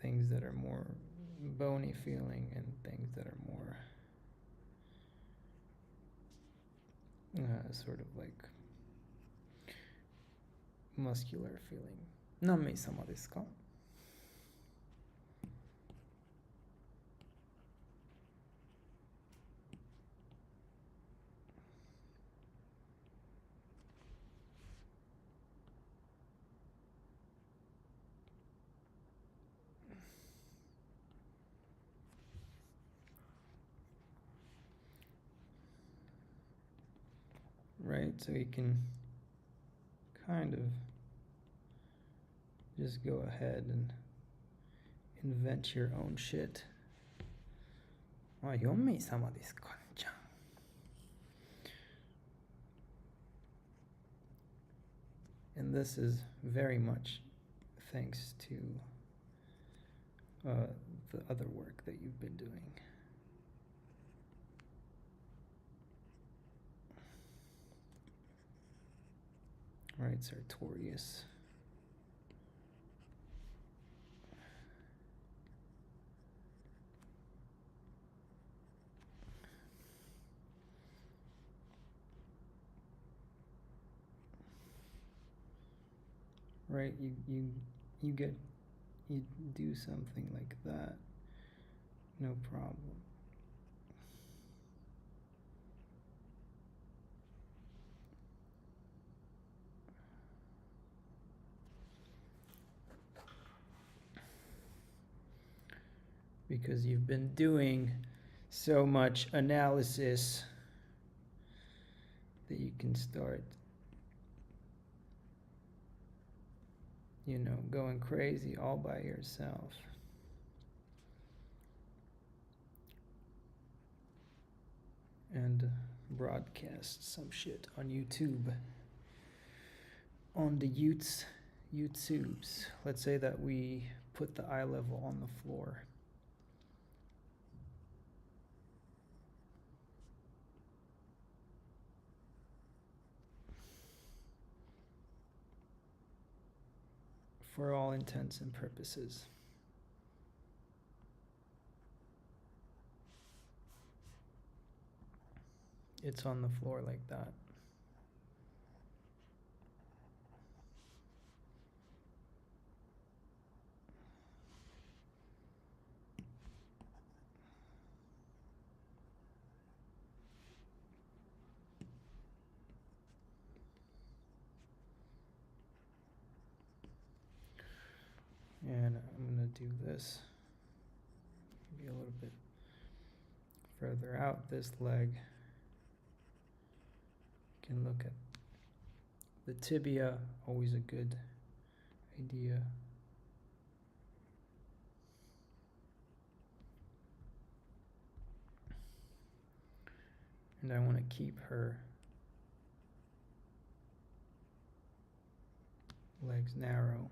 things that are more bony feeling and things that are more sort of like muscular feeling. 何名様ですか? Right, so you can kind of just go ahead and invent your own shit. あ、4名様ですか、じゃあ。And this is very much thanks to the other work that you've been doing. Right, Sartorius. Right, you do something like that, no problem. Because you've been doing so much analysis that you can start, going crazy all by yourself. And broadcast some shit on YouTube. On the YouTubes. Let's say that we put the eye level on the floor. For all intents and purposes. It's on the floor like that. And I'm going to do this maybe a little bit further out this leg. You can look at the tibia, always a good idea. And I want to keep her legs narrow.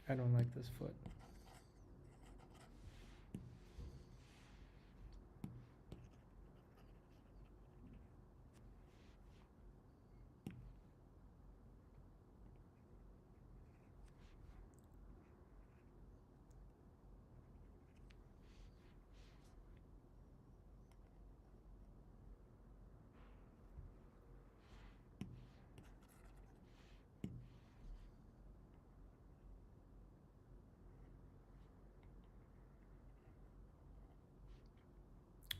I don't like this foot.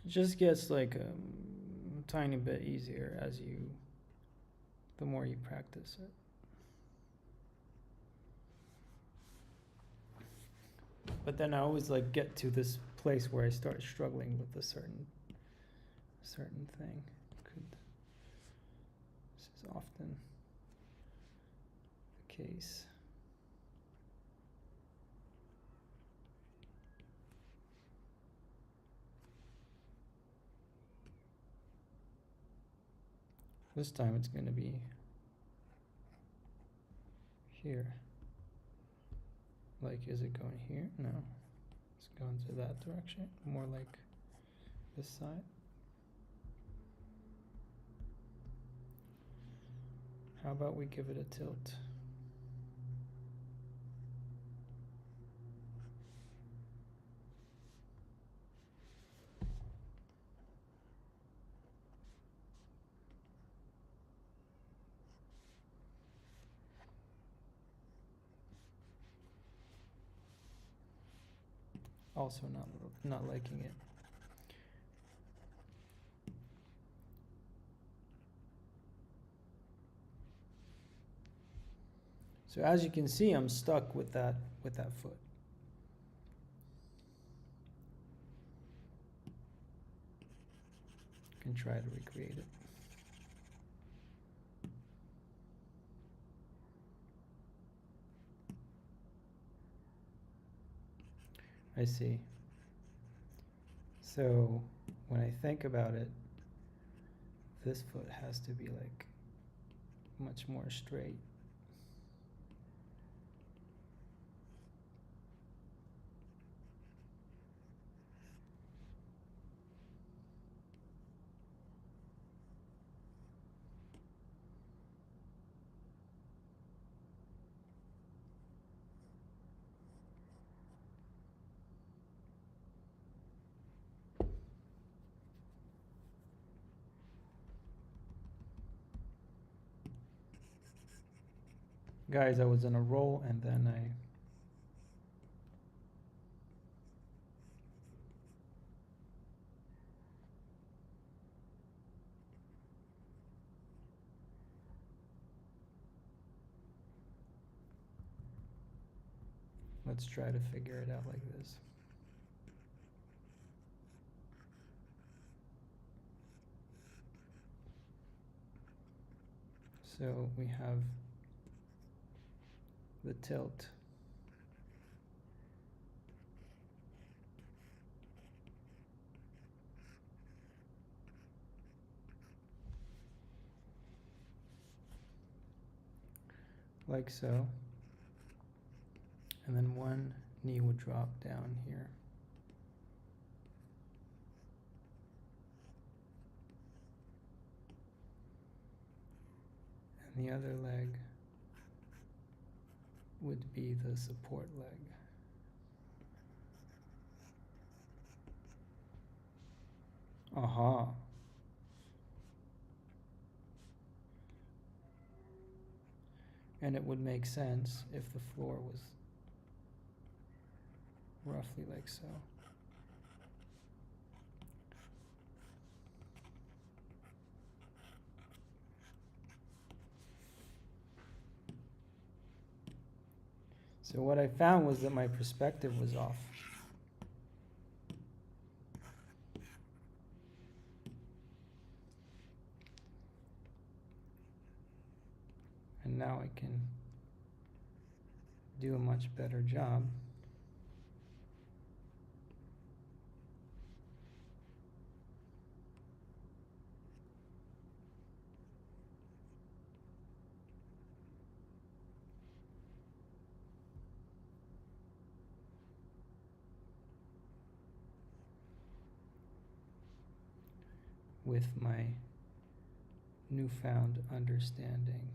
It just gets like a tiny bit easier the more you practice it. But then I always get to this place where I start struggling with a certain thing. This is often the case. This time it's going to be here. Is it going here? No. It's going to that direction. More like this side. How about we give it a tilt? also not liking it. So as you can see, I'm stuck with that foot. Can try to recreate it. I see. So when I think about it, this foot has to be like much more straight. Guys, I was in a roll and then let's try to figure it out like this. So we have the tilt. Like so. And then one knee would drop down here. And the other leg would be the support leg. Aha. And it would make sense if the floor was roughly like so. So what I found was that my perspective was off. And now I can do a much better job. With my newfound understanding.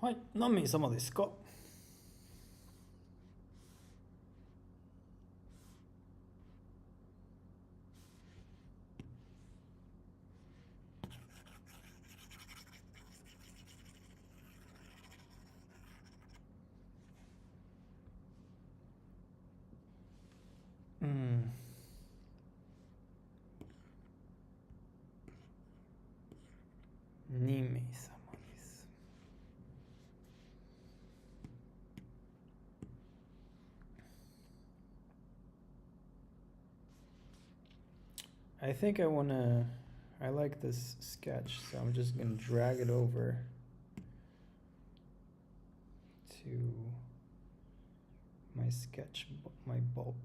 Hi, 何名様ですか? I think I like this sketch, so I'm just gonna drag it over to my sketch bulk.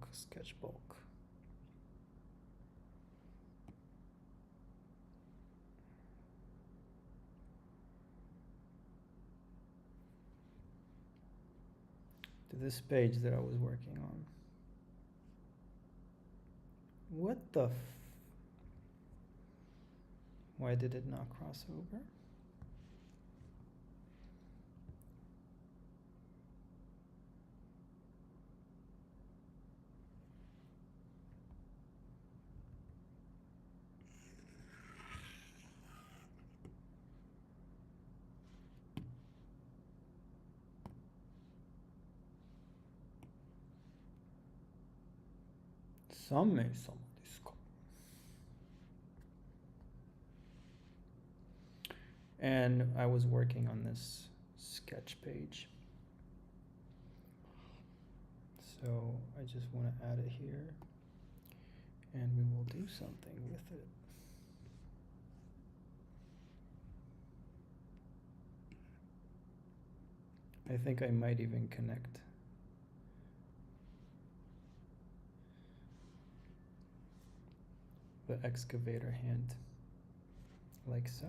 To this page that I was working on. What the why did it not cross over? And I was working on this sketch page. So I just want to add it here and we will do something with it. I think I might even connect the excavator hand like so.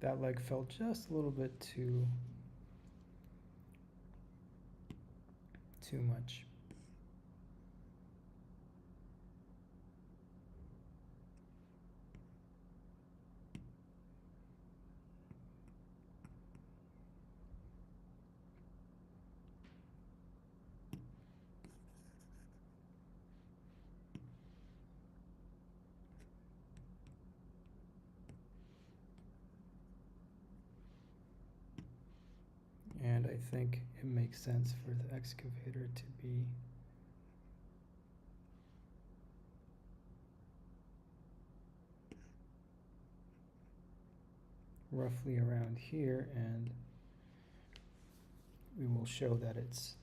That like felt just a little bit too much. And I think it makes sense for the excavator to be roughly around here, and we will show that it's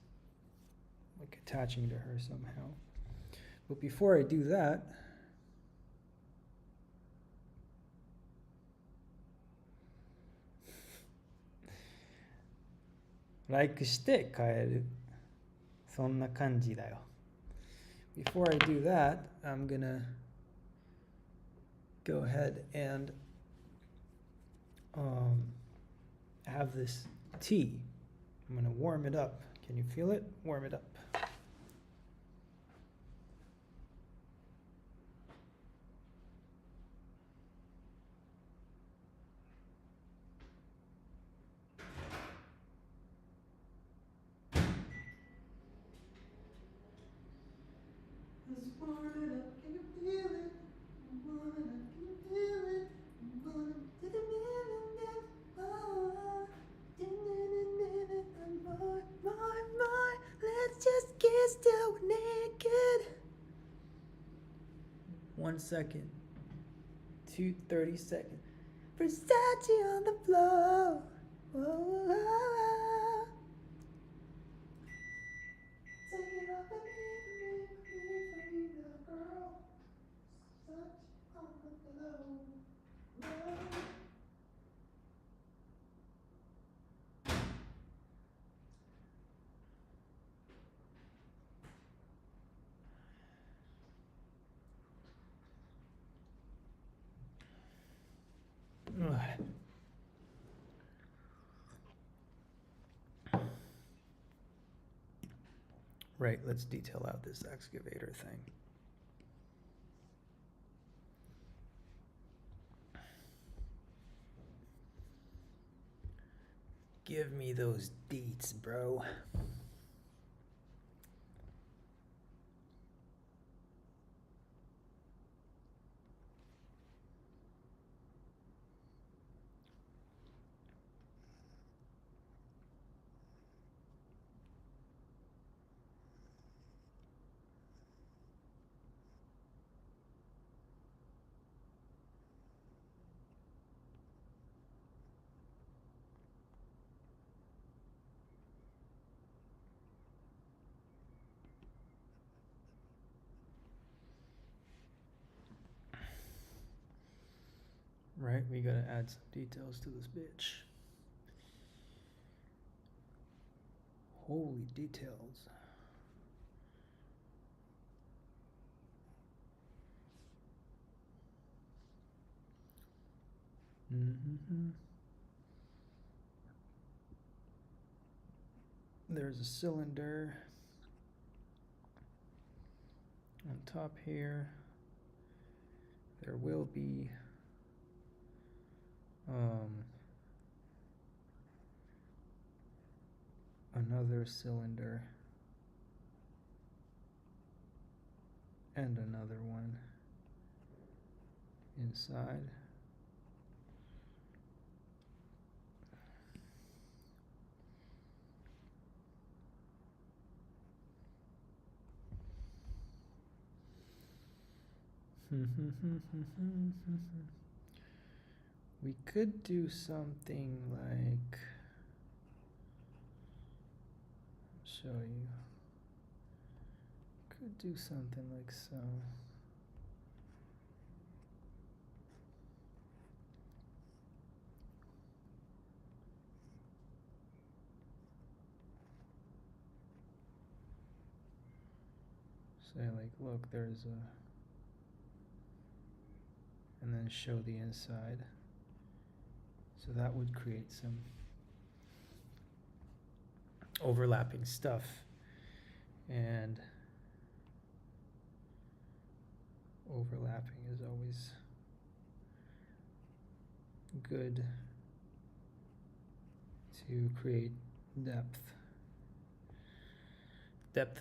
like attaching to her somehow. But before I do that, like して変える。そんな感じだよ。Before I do that, I'm gonna go ahead and have this tea. I'm gonna warm it up. Can you feel it? Warm it up. Let's just get still naked. 1 second. 30 seconds. Versace on the floor. Whoa. Take it off of me, girl. Such on the floor. Right, let's detail out this excavator thing. Give me those deets, bro. Right, we gotta add some details to this bitch. Holy details. There's a cylinder on top here. There will be another cylinder and another one inside. We could do something like, show you, could do something like so. Say like, look, there's a, and then show the inside. So that would create some overlapping stuff, and overlapping is always good to create depth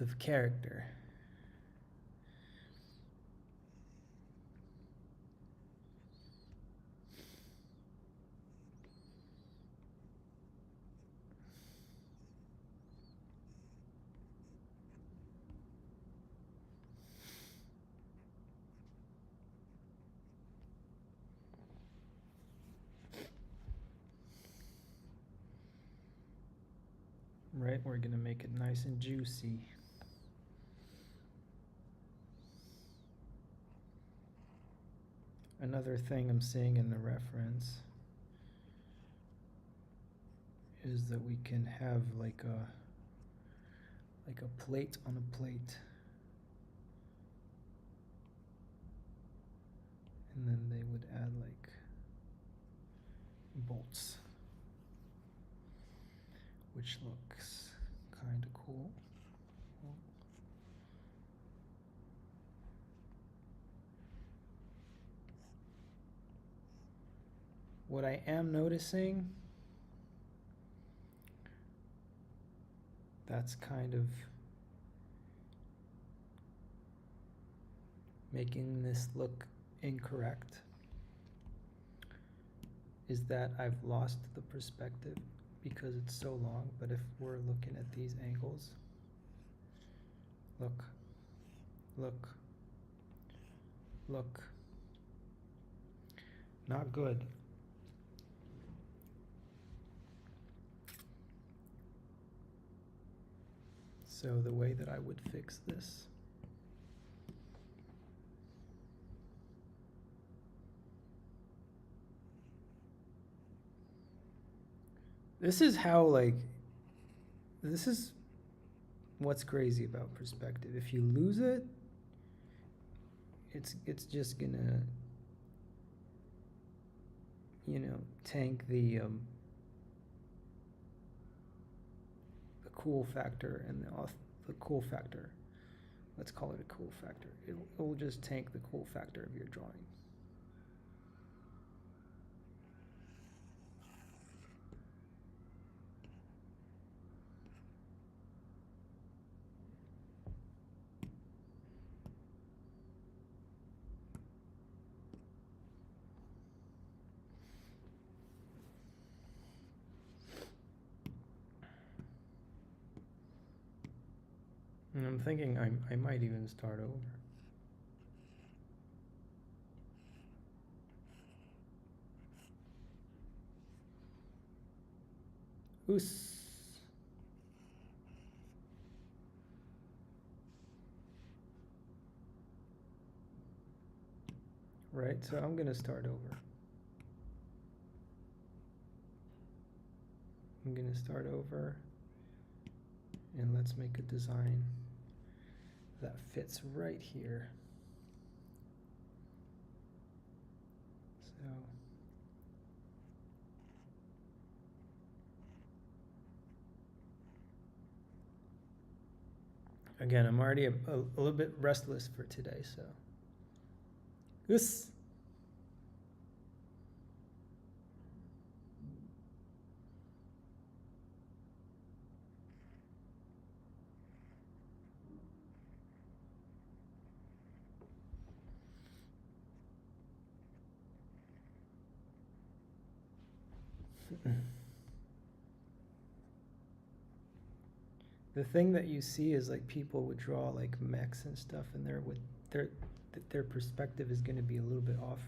of character. Right, we're gonna make it nice and juicy. Another thing I'm seeing in the reference is that we can have like a plate on a plate, and then they would add like bolts, which looks kind of cool. What I am noticing, that's kind of making this look incorrect, is that I've lost the perspective because it's so long. But if we're looking at these angles, look, look, look, not good. So the way that I would fix this is how, like, this is what's crazy about perspective. If you lose it, it's just gonna, you know, tank the cool factor and the cool factor. Let's call it a cool factor. It will just tank the cool factor of your drawing. And I'm thinking I might even start over. Oos. Right, so I'm gonna start over. I'm going to start over, and let's make a design that fits right here. So again, I'm already a little bit restless for today, so this. The thing that you see is like people would draw like mechs and stuff, and their perspective is going to be a little bit off.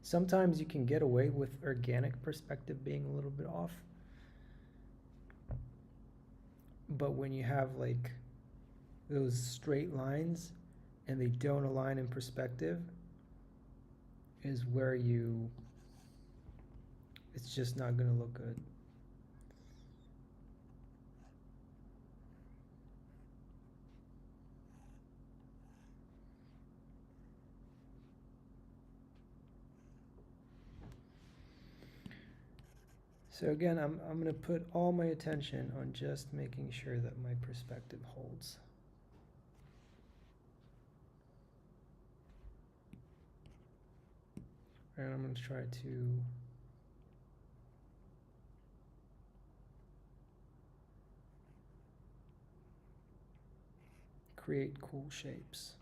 Sometimes you can get away with organic perspective being a little bit off, but when you have like those straight lines and they don't align in perspective, is where it's just not going to look good. So again, I'm going to put all my attention on just making sure that my perspective holds. And I'm going to try to create cool shapes.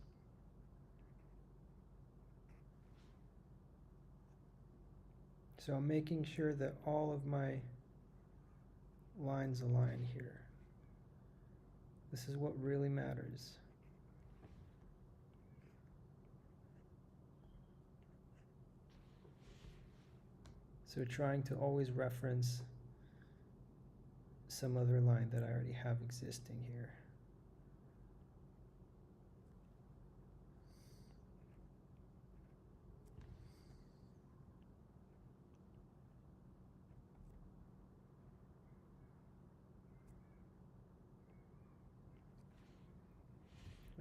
So I'm making sure that all of my lines align here. This is what really matters. So trying to always reference some other line that I already have existing here.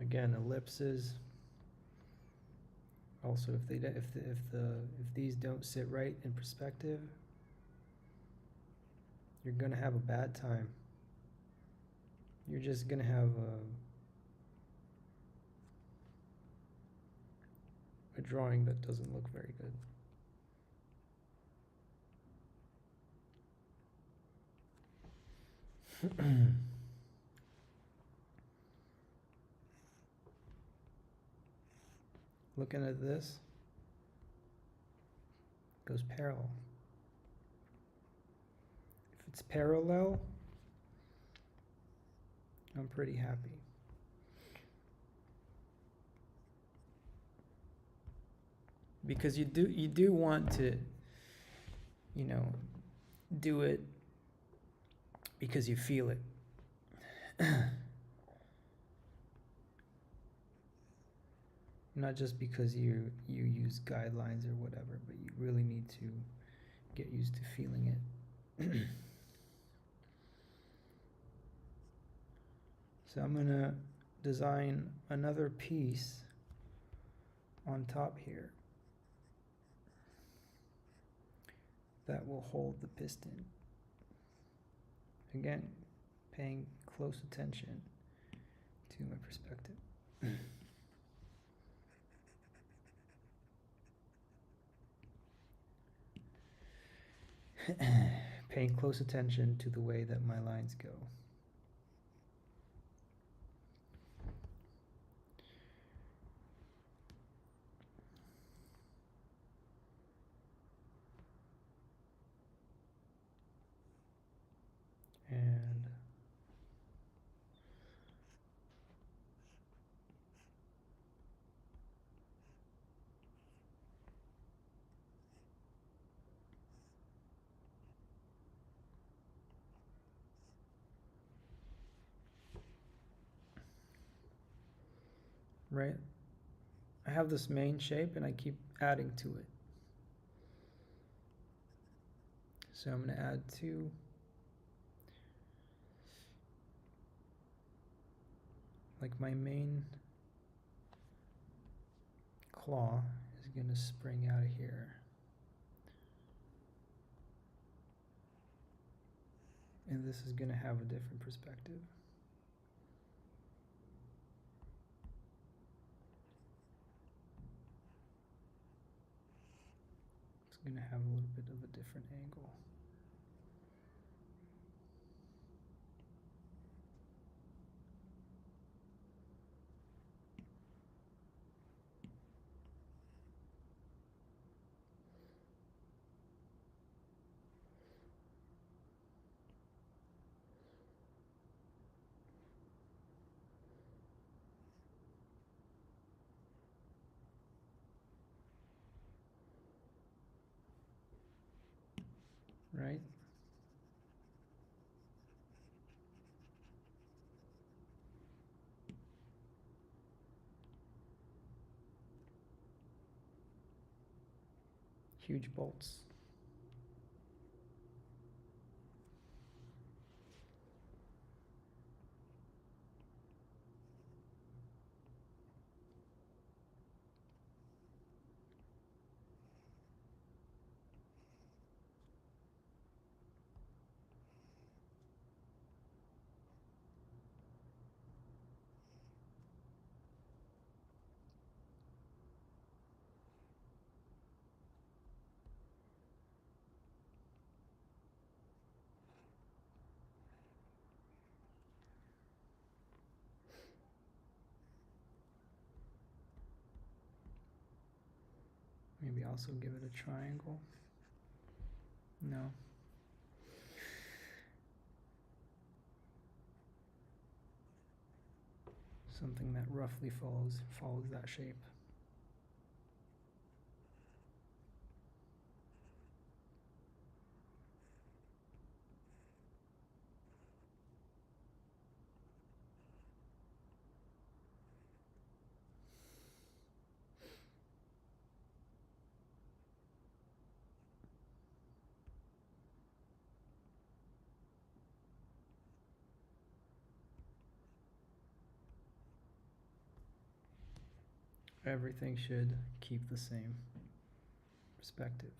Again, ellipses. Also, if these don't sit right in perspective, you're gonna have a bad time. You're just gonna have a drawing that doesn't look very good. Looking at this, it goes parallel. If it's parallel, I'm pretty happy. Because you do want to, you know, do it because you feel it. Not just because you use guidelines or whatever, but you really need to get used to feeling it. So I'm gonna design another piece on top here that will hold the piston. Again, paying close attention to my perspective. Paying close attention to the way that my lines go. And right, I have this main shape and I keep adding to it. So I'm going to add 2 like my main claw is going to spring out of here. And this is going to have a different perspective. It's going to have a little bit of a different angle. Right? Huge bolts. Maybe also give it a triangle. No. Something that roughly follows that shape. Everything should keep the same perspective.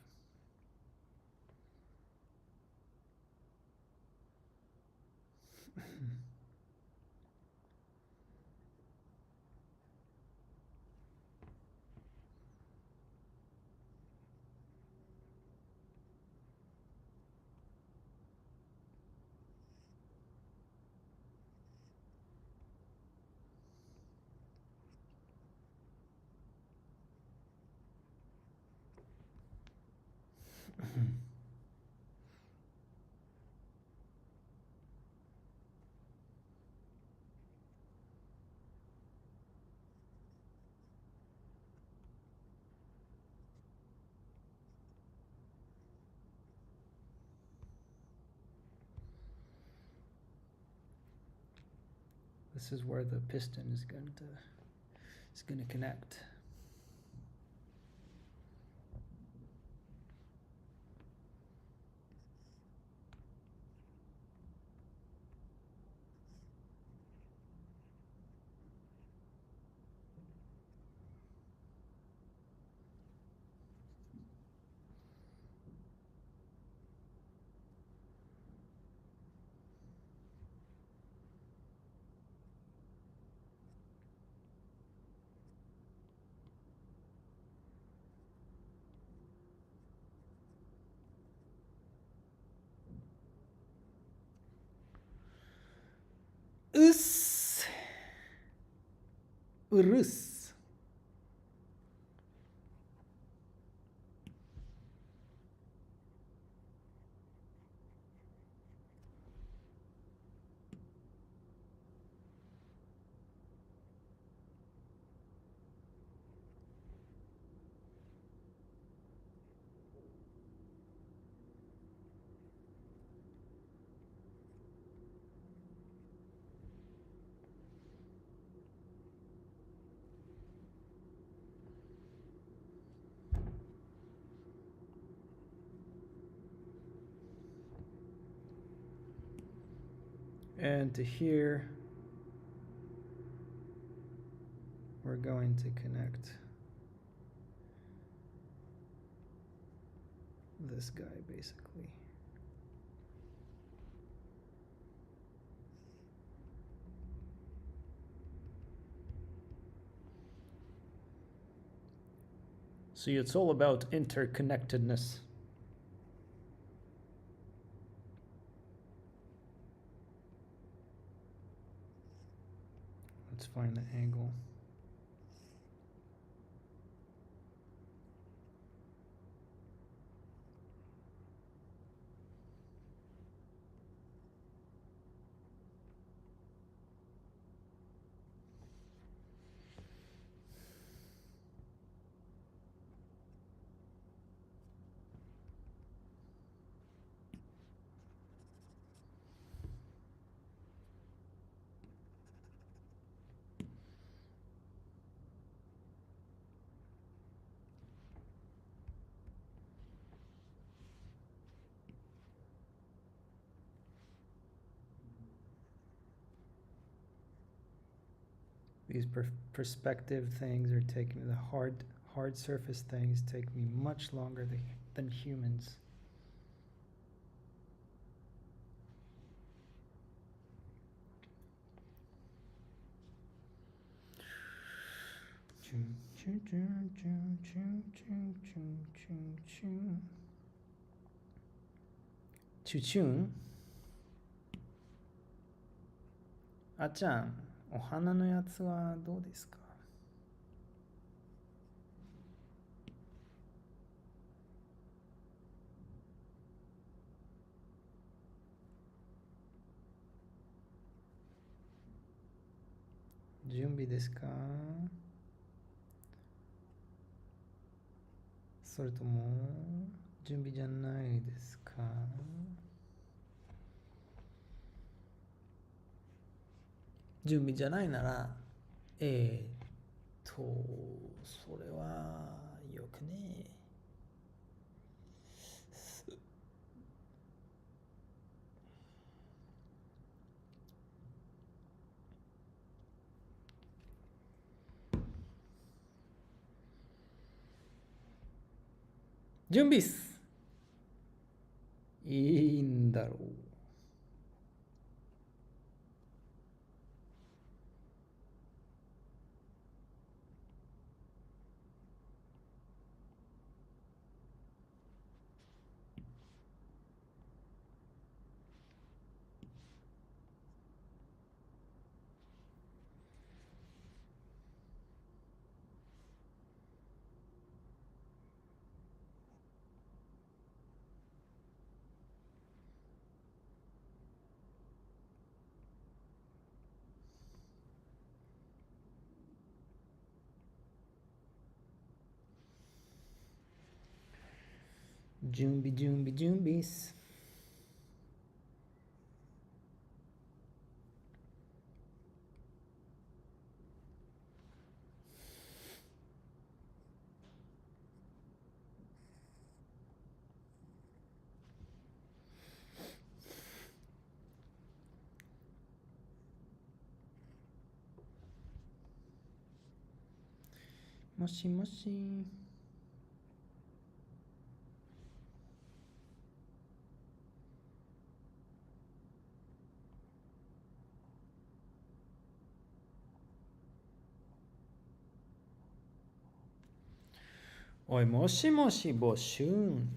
This is where the piston is going to connect. Urus. And to here, we're going to connect this guy basically. See, it's all about interconnectedness. Let's find the angle. These perspective things are taking the hard surface things take me much longer than humans. Choo-choo. あっちゃん、お花のやつはどうですか？準備ですか？それとも準備じゃないですか？準備じゃないなら、それはよくね。準備っす。いいんだろう。準備っす。もしもし。おい、もしもし、ボシューン。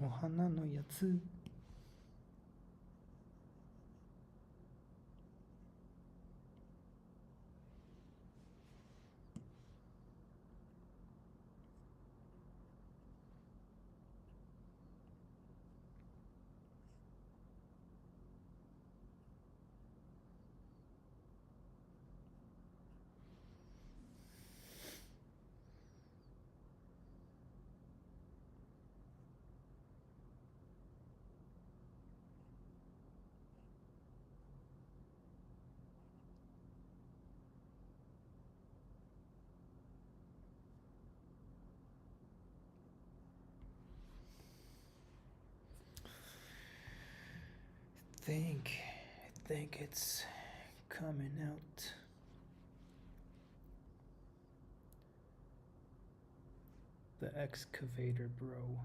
お花のやつ。I think it's coming out. The excavator, bro.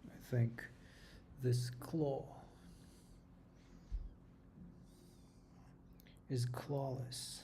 I think this claw is clawless.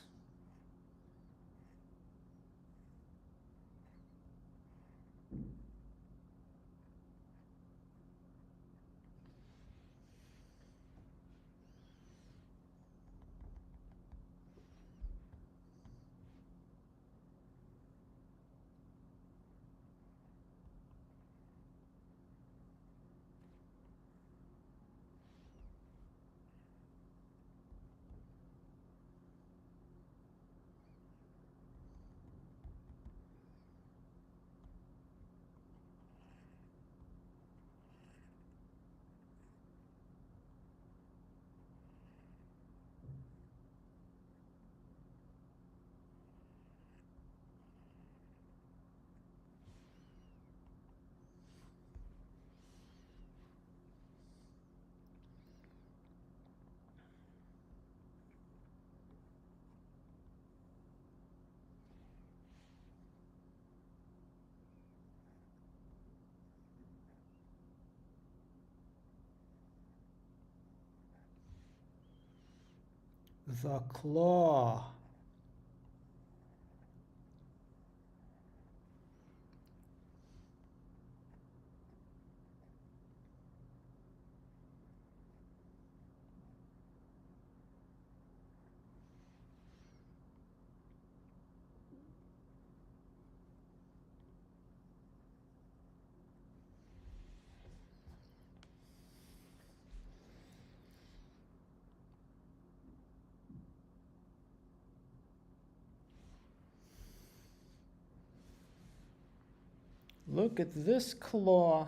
The claw. Look at this claw.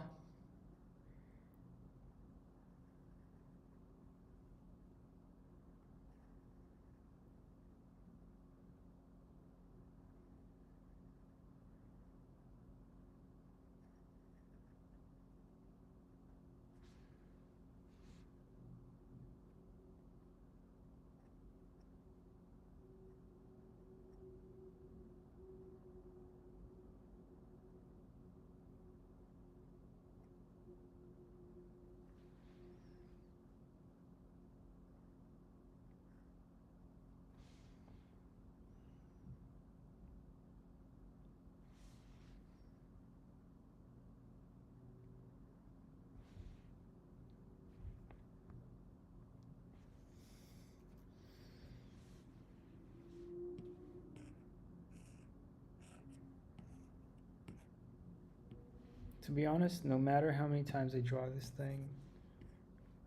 To be honest, no matter how many times I draw this thing,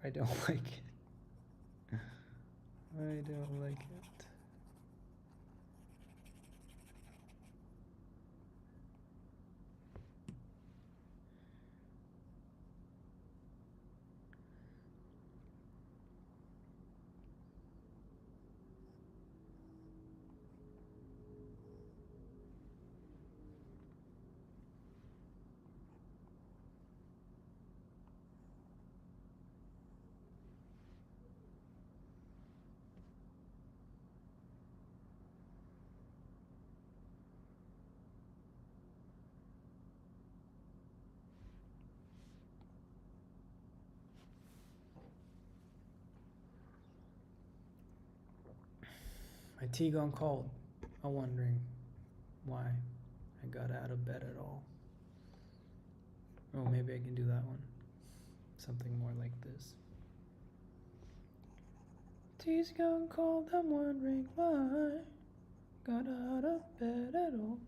I don't like it. I don't like it. My tea gone cold. I'm wondering why I got out of bed at all. Oh, maybe I can do that one. Something more like this. Tea's gone cold, I'm wondering why I got out of bed at all.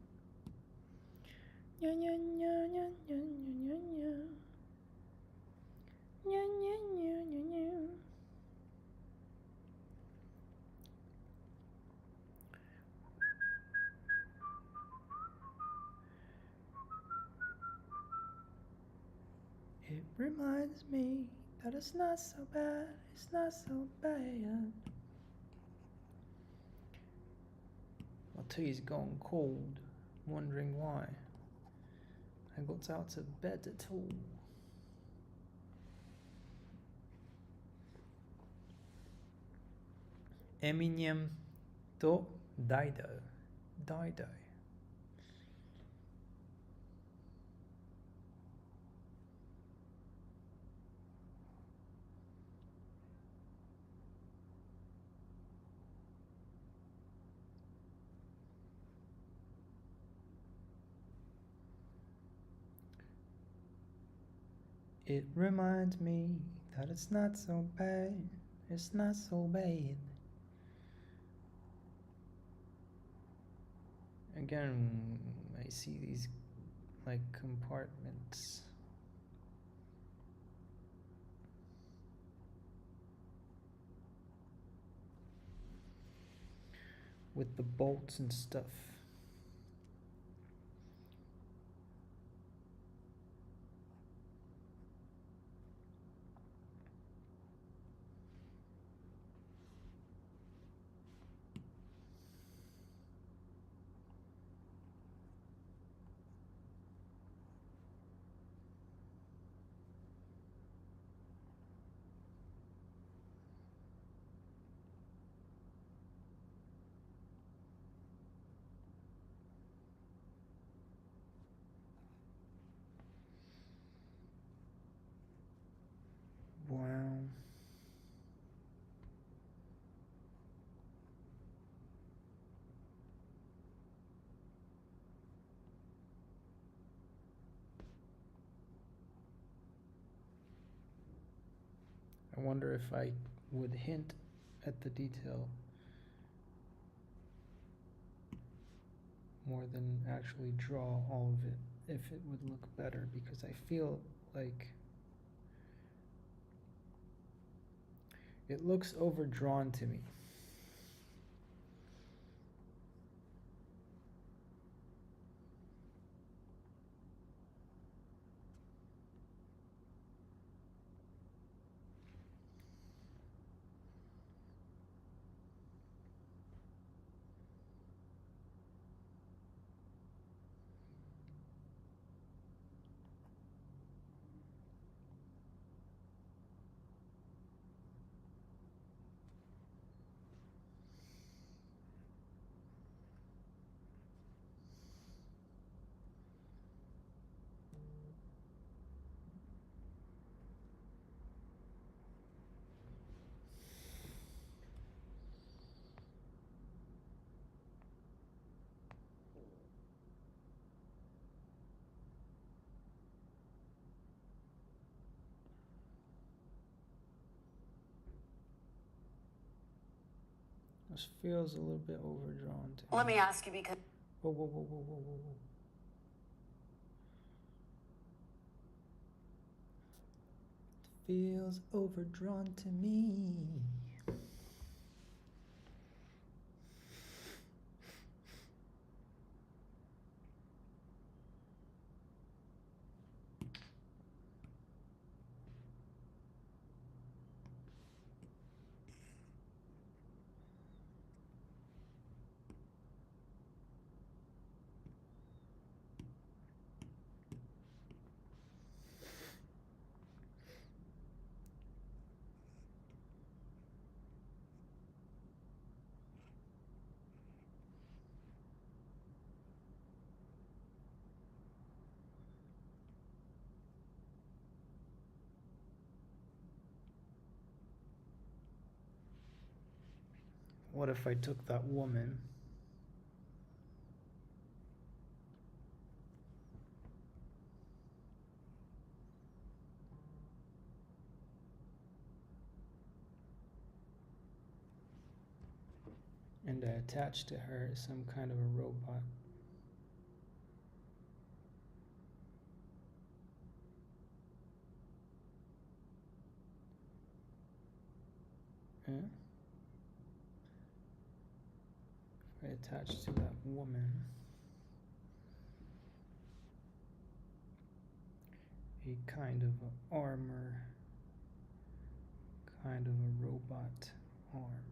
Nya nya nya nya nya nya nya nya nya nya nya nya nya. It reminds me that it's not so bad, it's not so bad. My tea's gone cold, wondering why I got out of bed at all. Eminem to Dido. Dido. It reminds me that it's not so bad, it's not so bad. Again, I see these like compartments. With the bolts and stuff. Wow. I wonder if I would hint at the detail more than actually draw all of it, if it would look better, because I feel like it looks overdrawn to me. This feels a little bit overdrawn to me. Let me ask you because... Whoa, whoa, whoa, whoa, whoa, whoa, whoa. feels overdrawn to me. What if I took that woman and I attached to her some kind of a robot? Yeah? If I attach to that woman a kind of a armor, kind of a robot arm.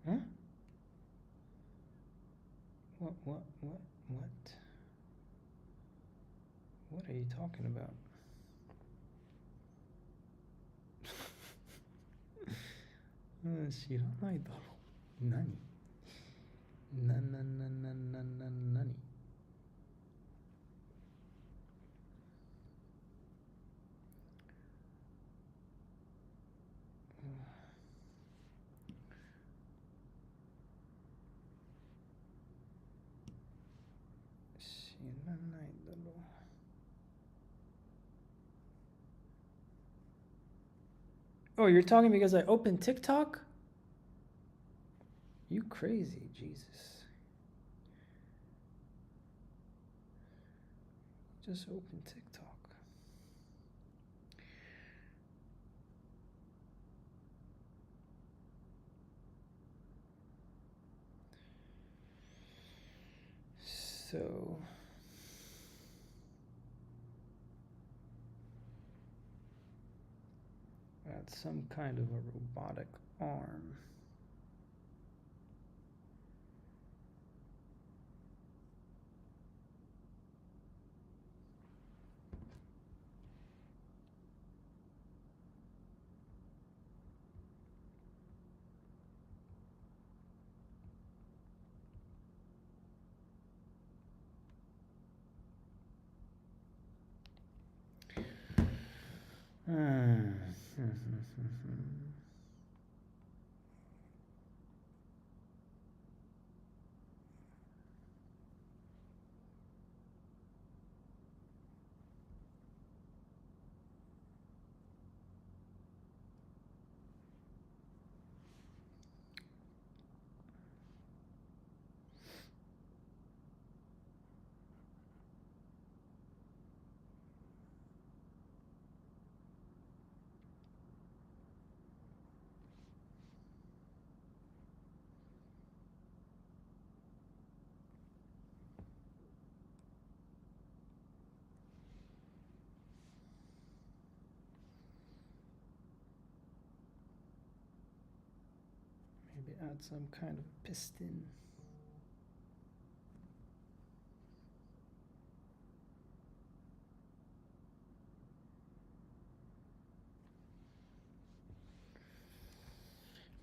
Huh? What? What are you talking about? 知らないだろ。何？何？知らないだろ。Oh, you're talking because I opened TikTok? You crazy, Jesus. Just open TikTok. So that's some kind of a robotic arm. Maybe add some kind of piston.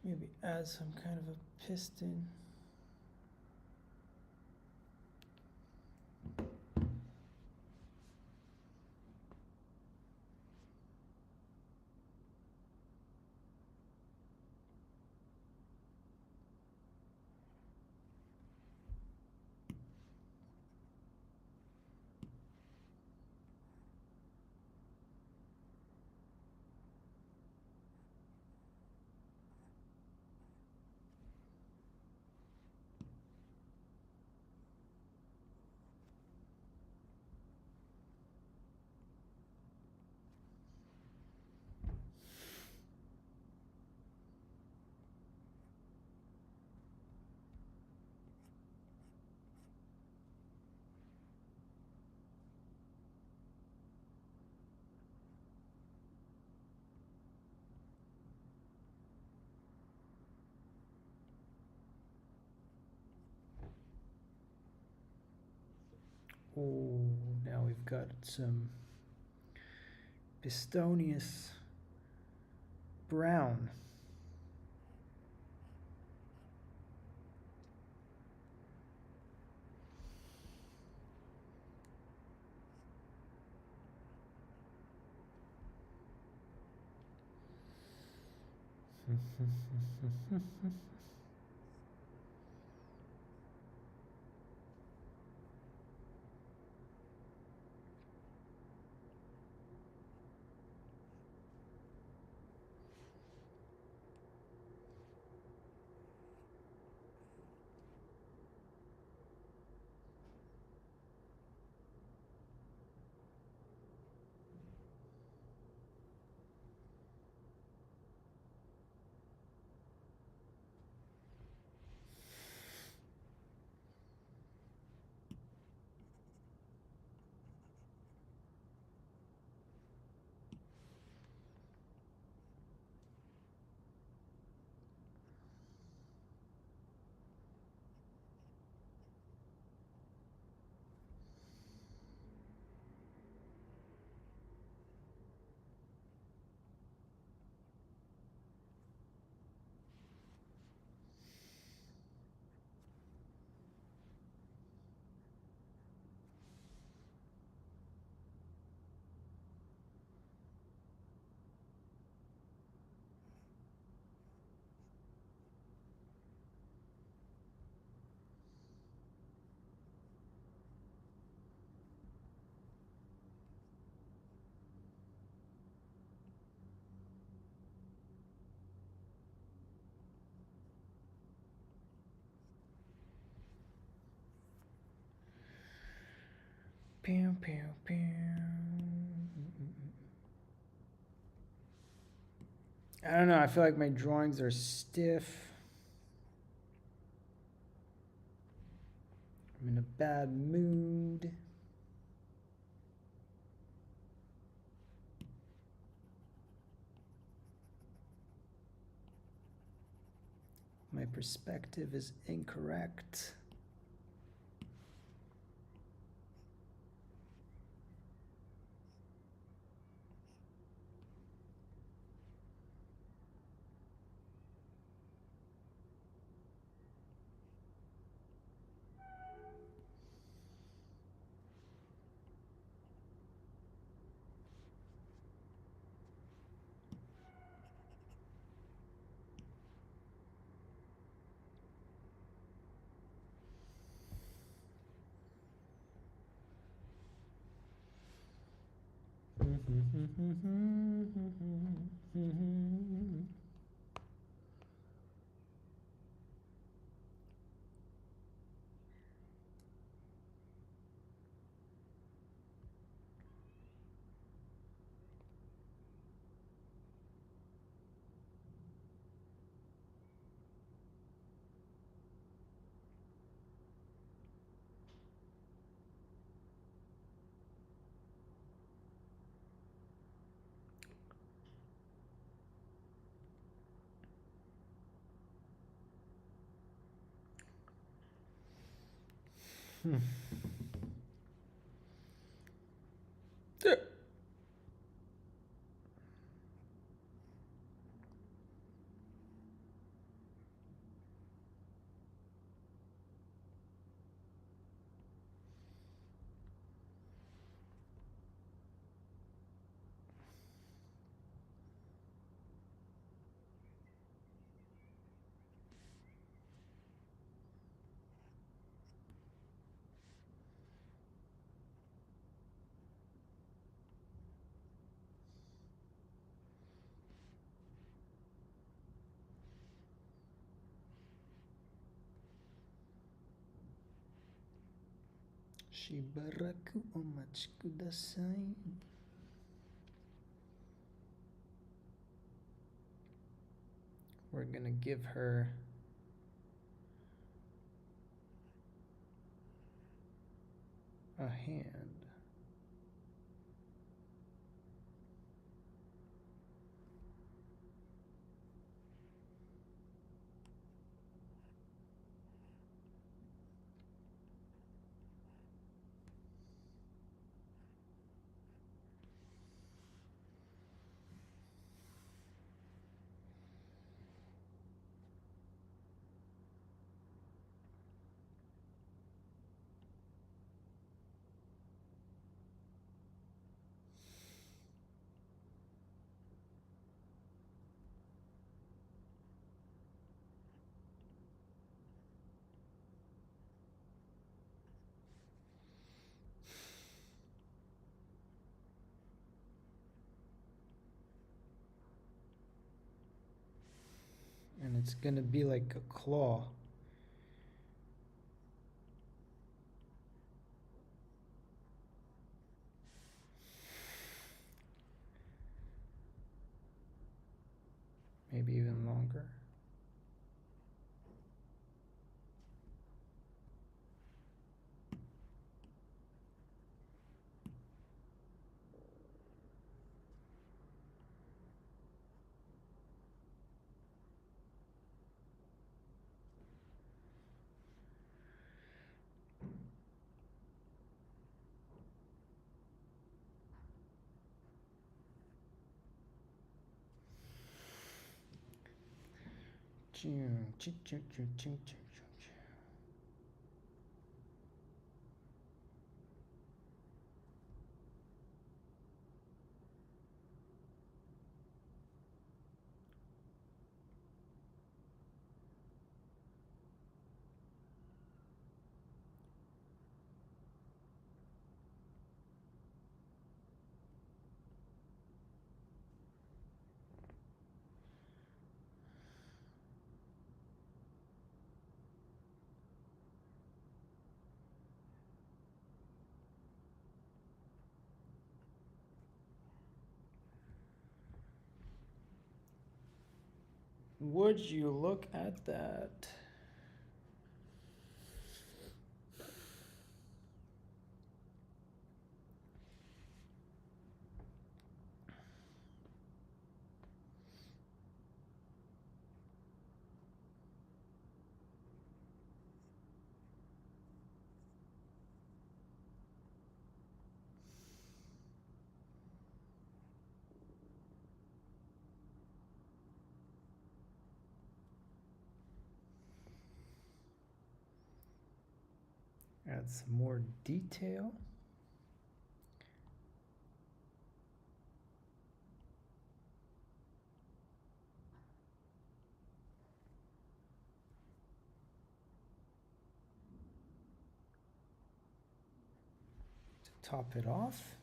Maybe add some kind of a piston. Oh, now we've got some Bistonius Brown. Pew, pew, pew. I don't know. I feel like my drawings are stiff. I'm in a bad mood. My perspective is incorrect. Shibaraku omachi kudasai. We're gonna give her a hand. it's gonna be like a claw. Maybe even longer. Would you look at that? Add some more detail. To top it off.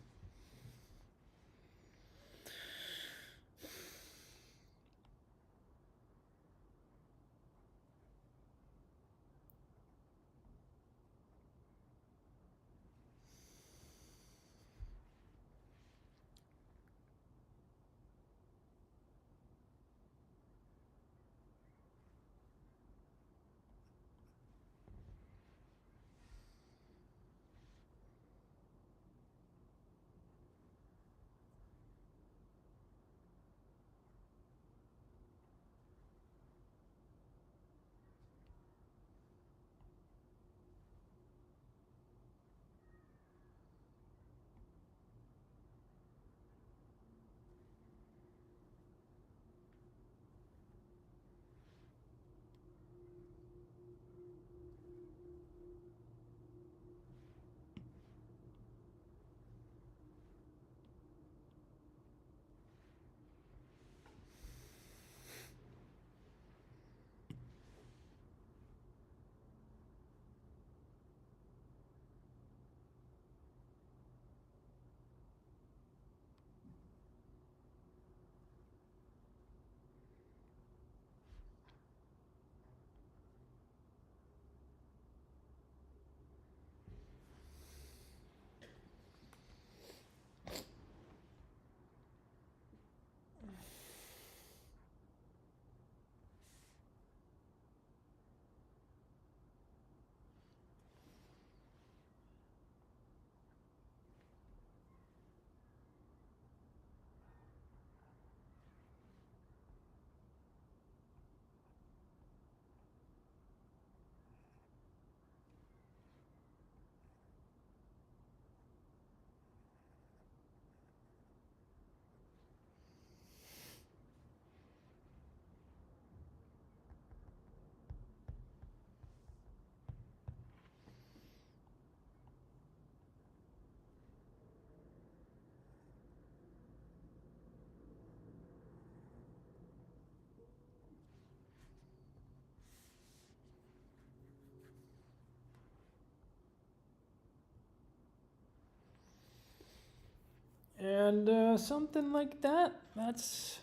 And something like that, that's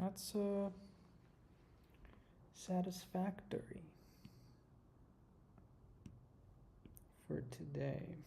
That's satisfactory for today.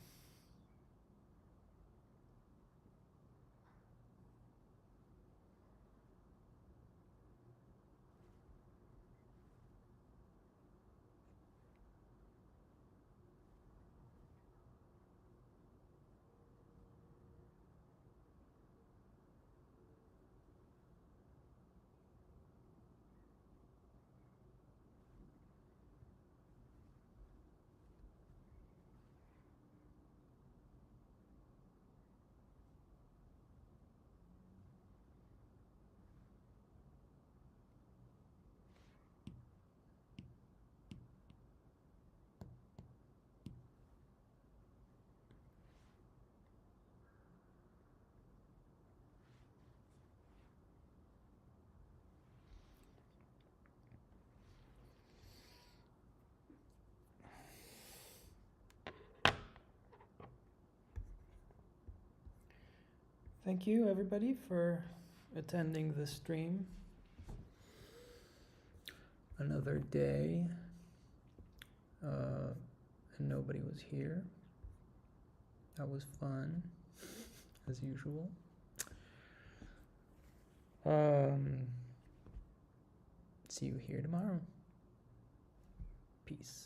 Thank you, everybody, for attending the stream. Another day, and nobody was here. That was fun, as usual. See you here tomorrow. Peace.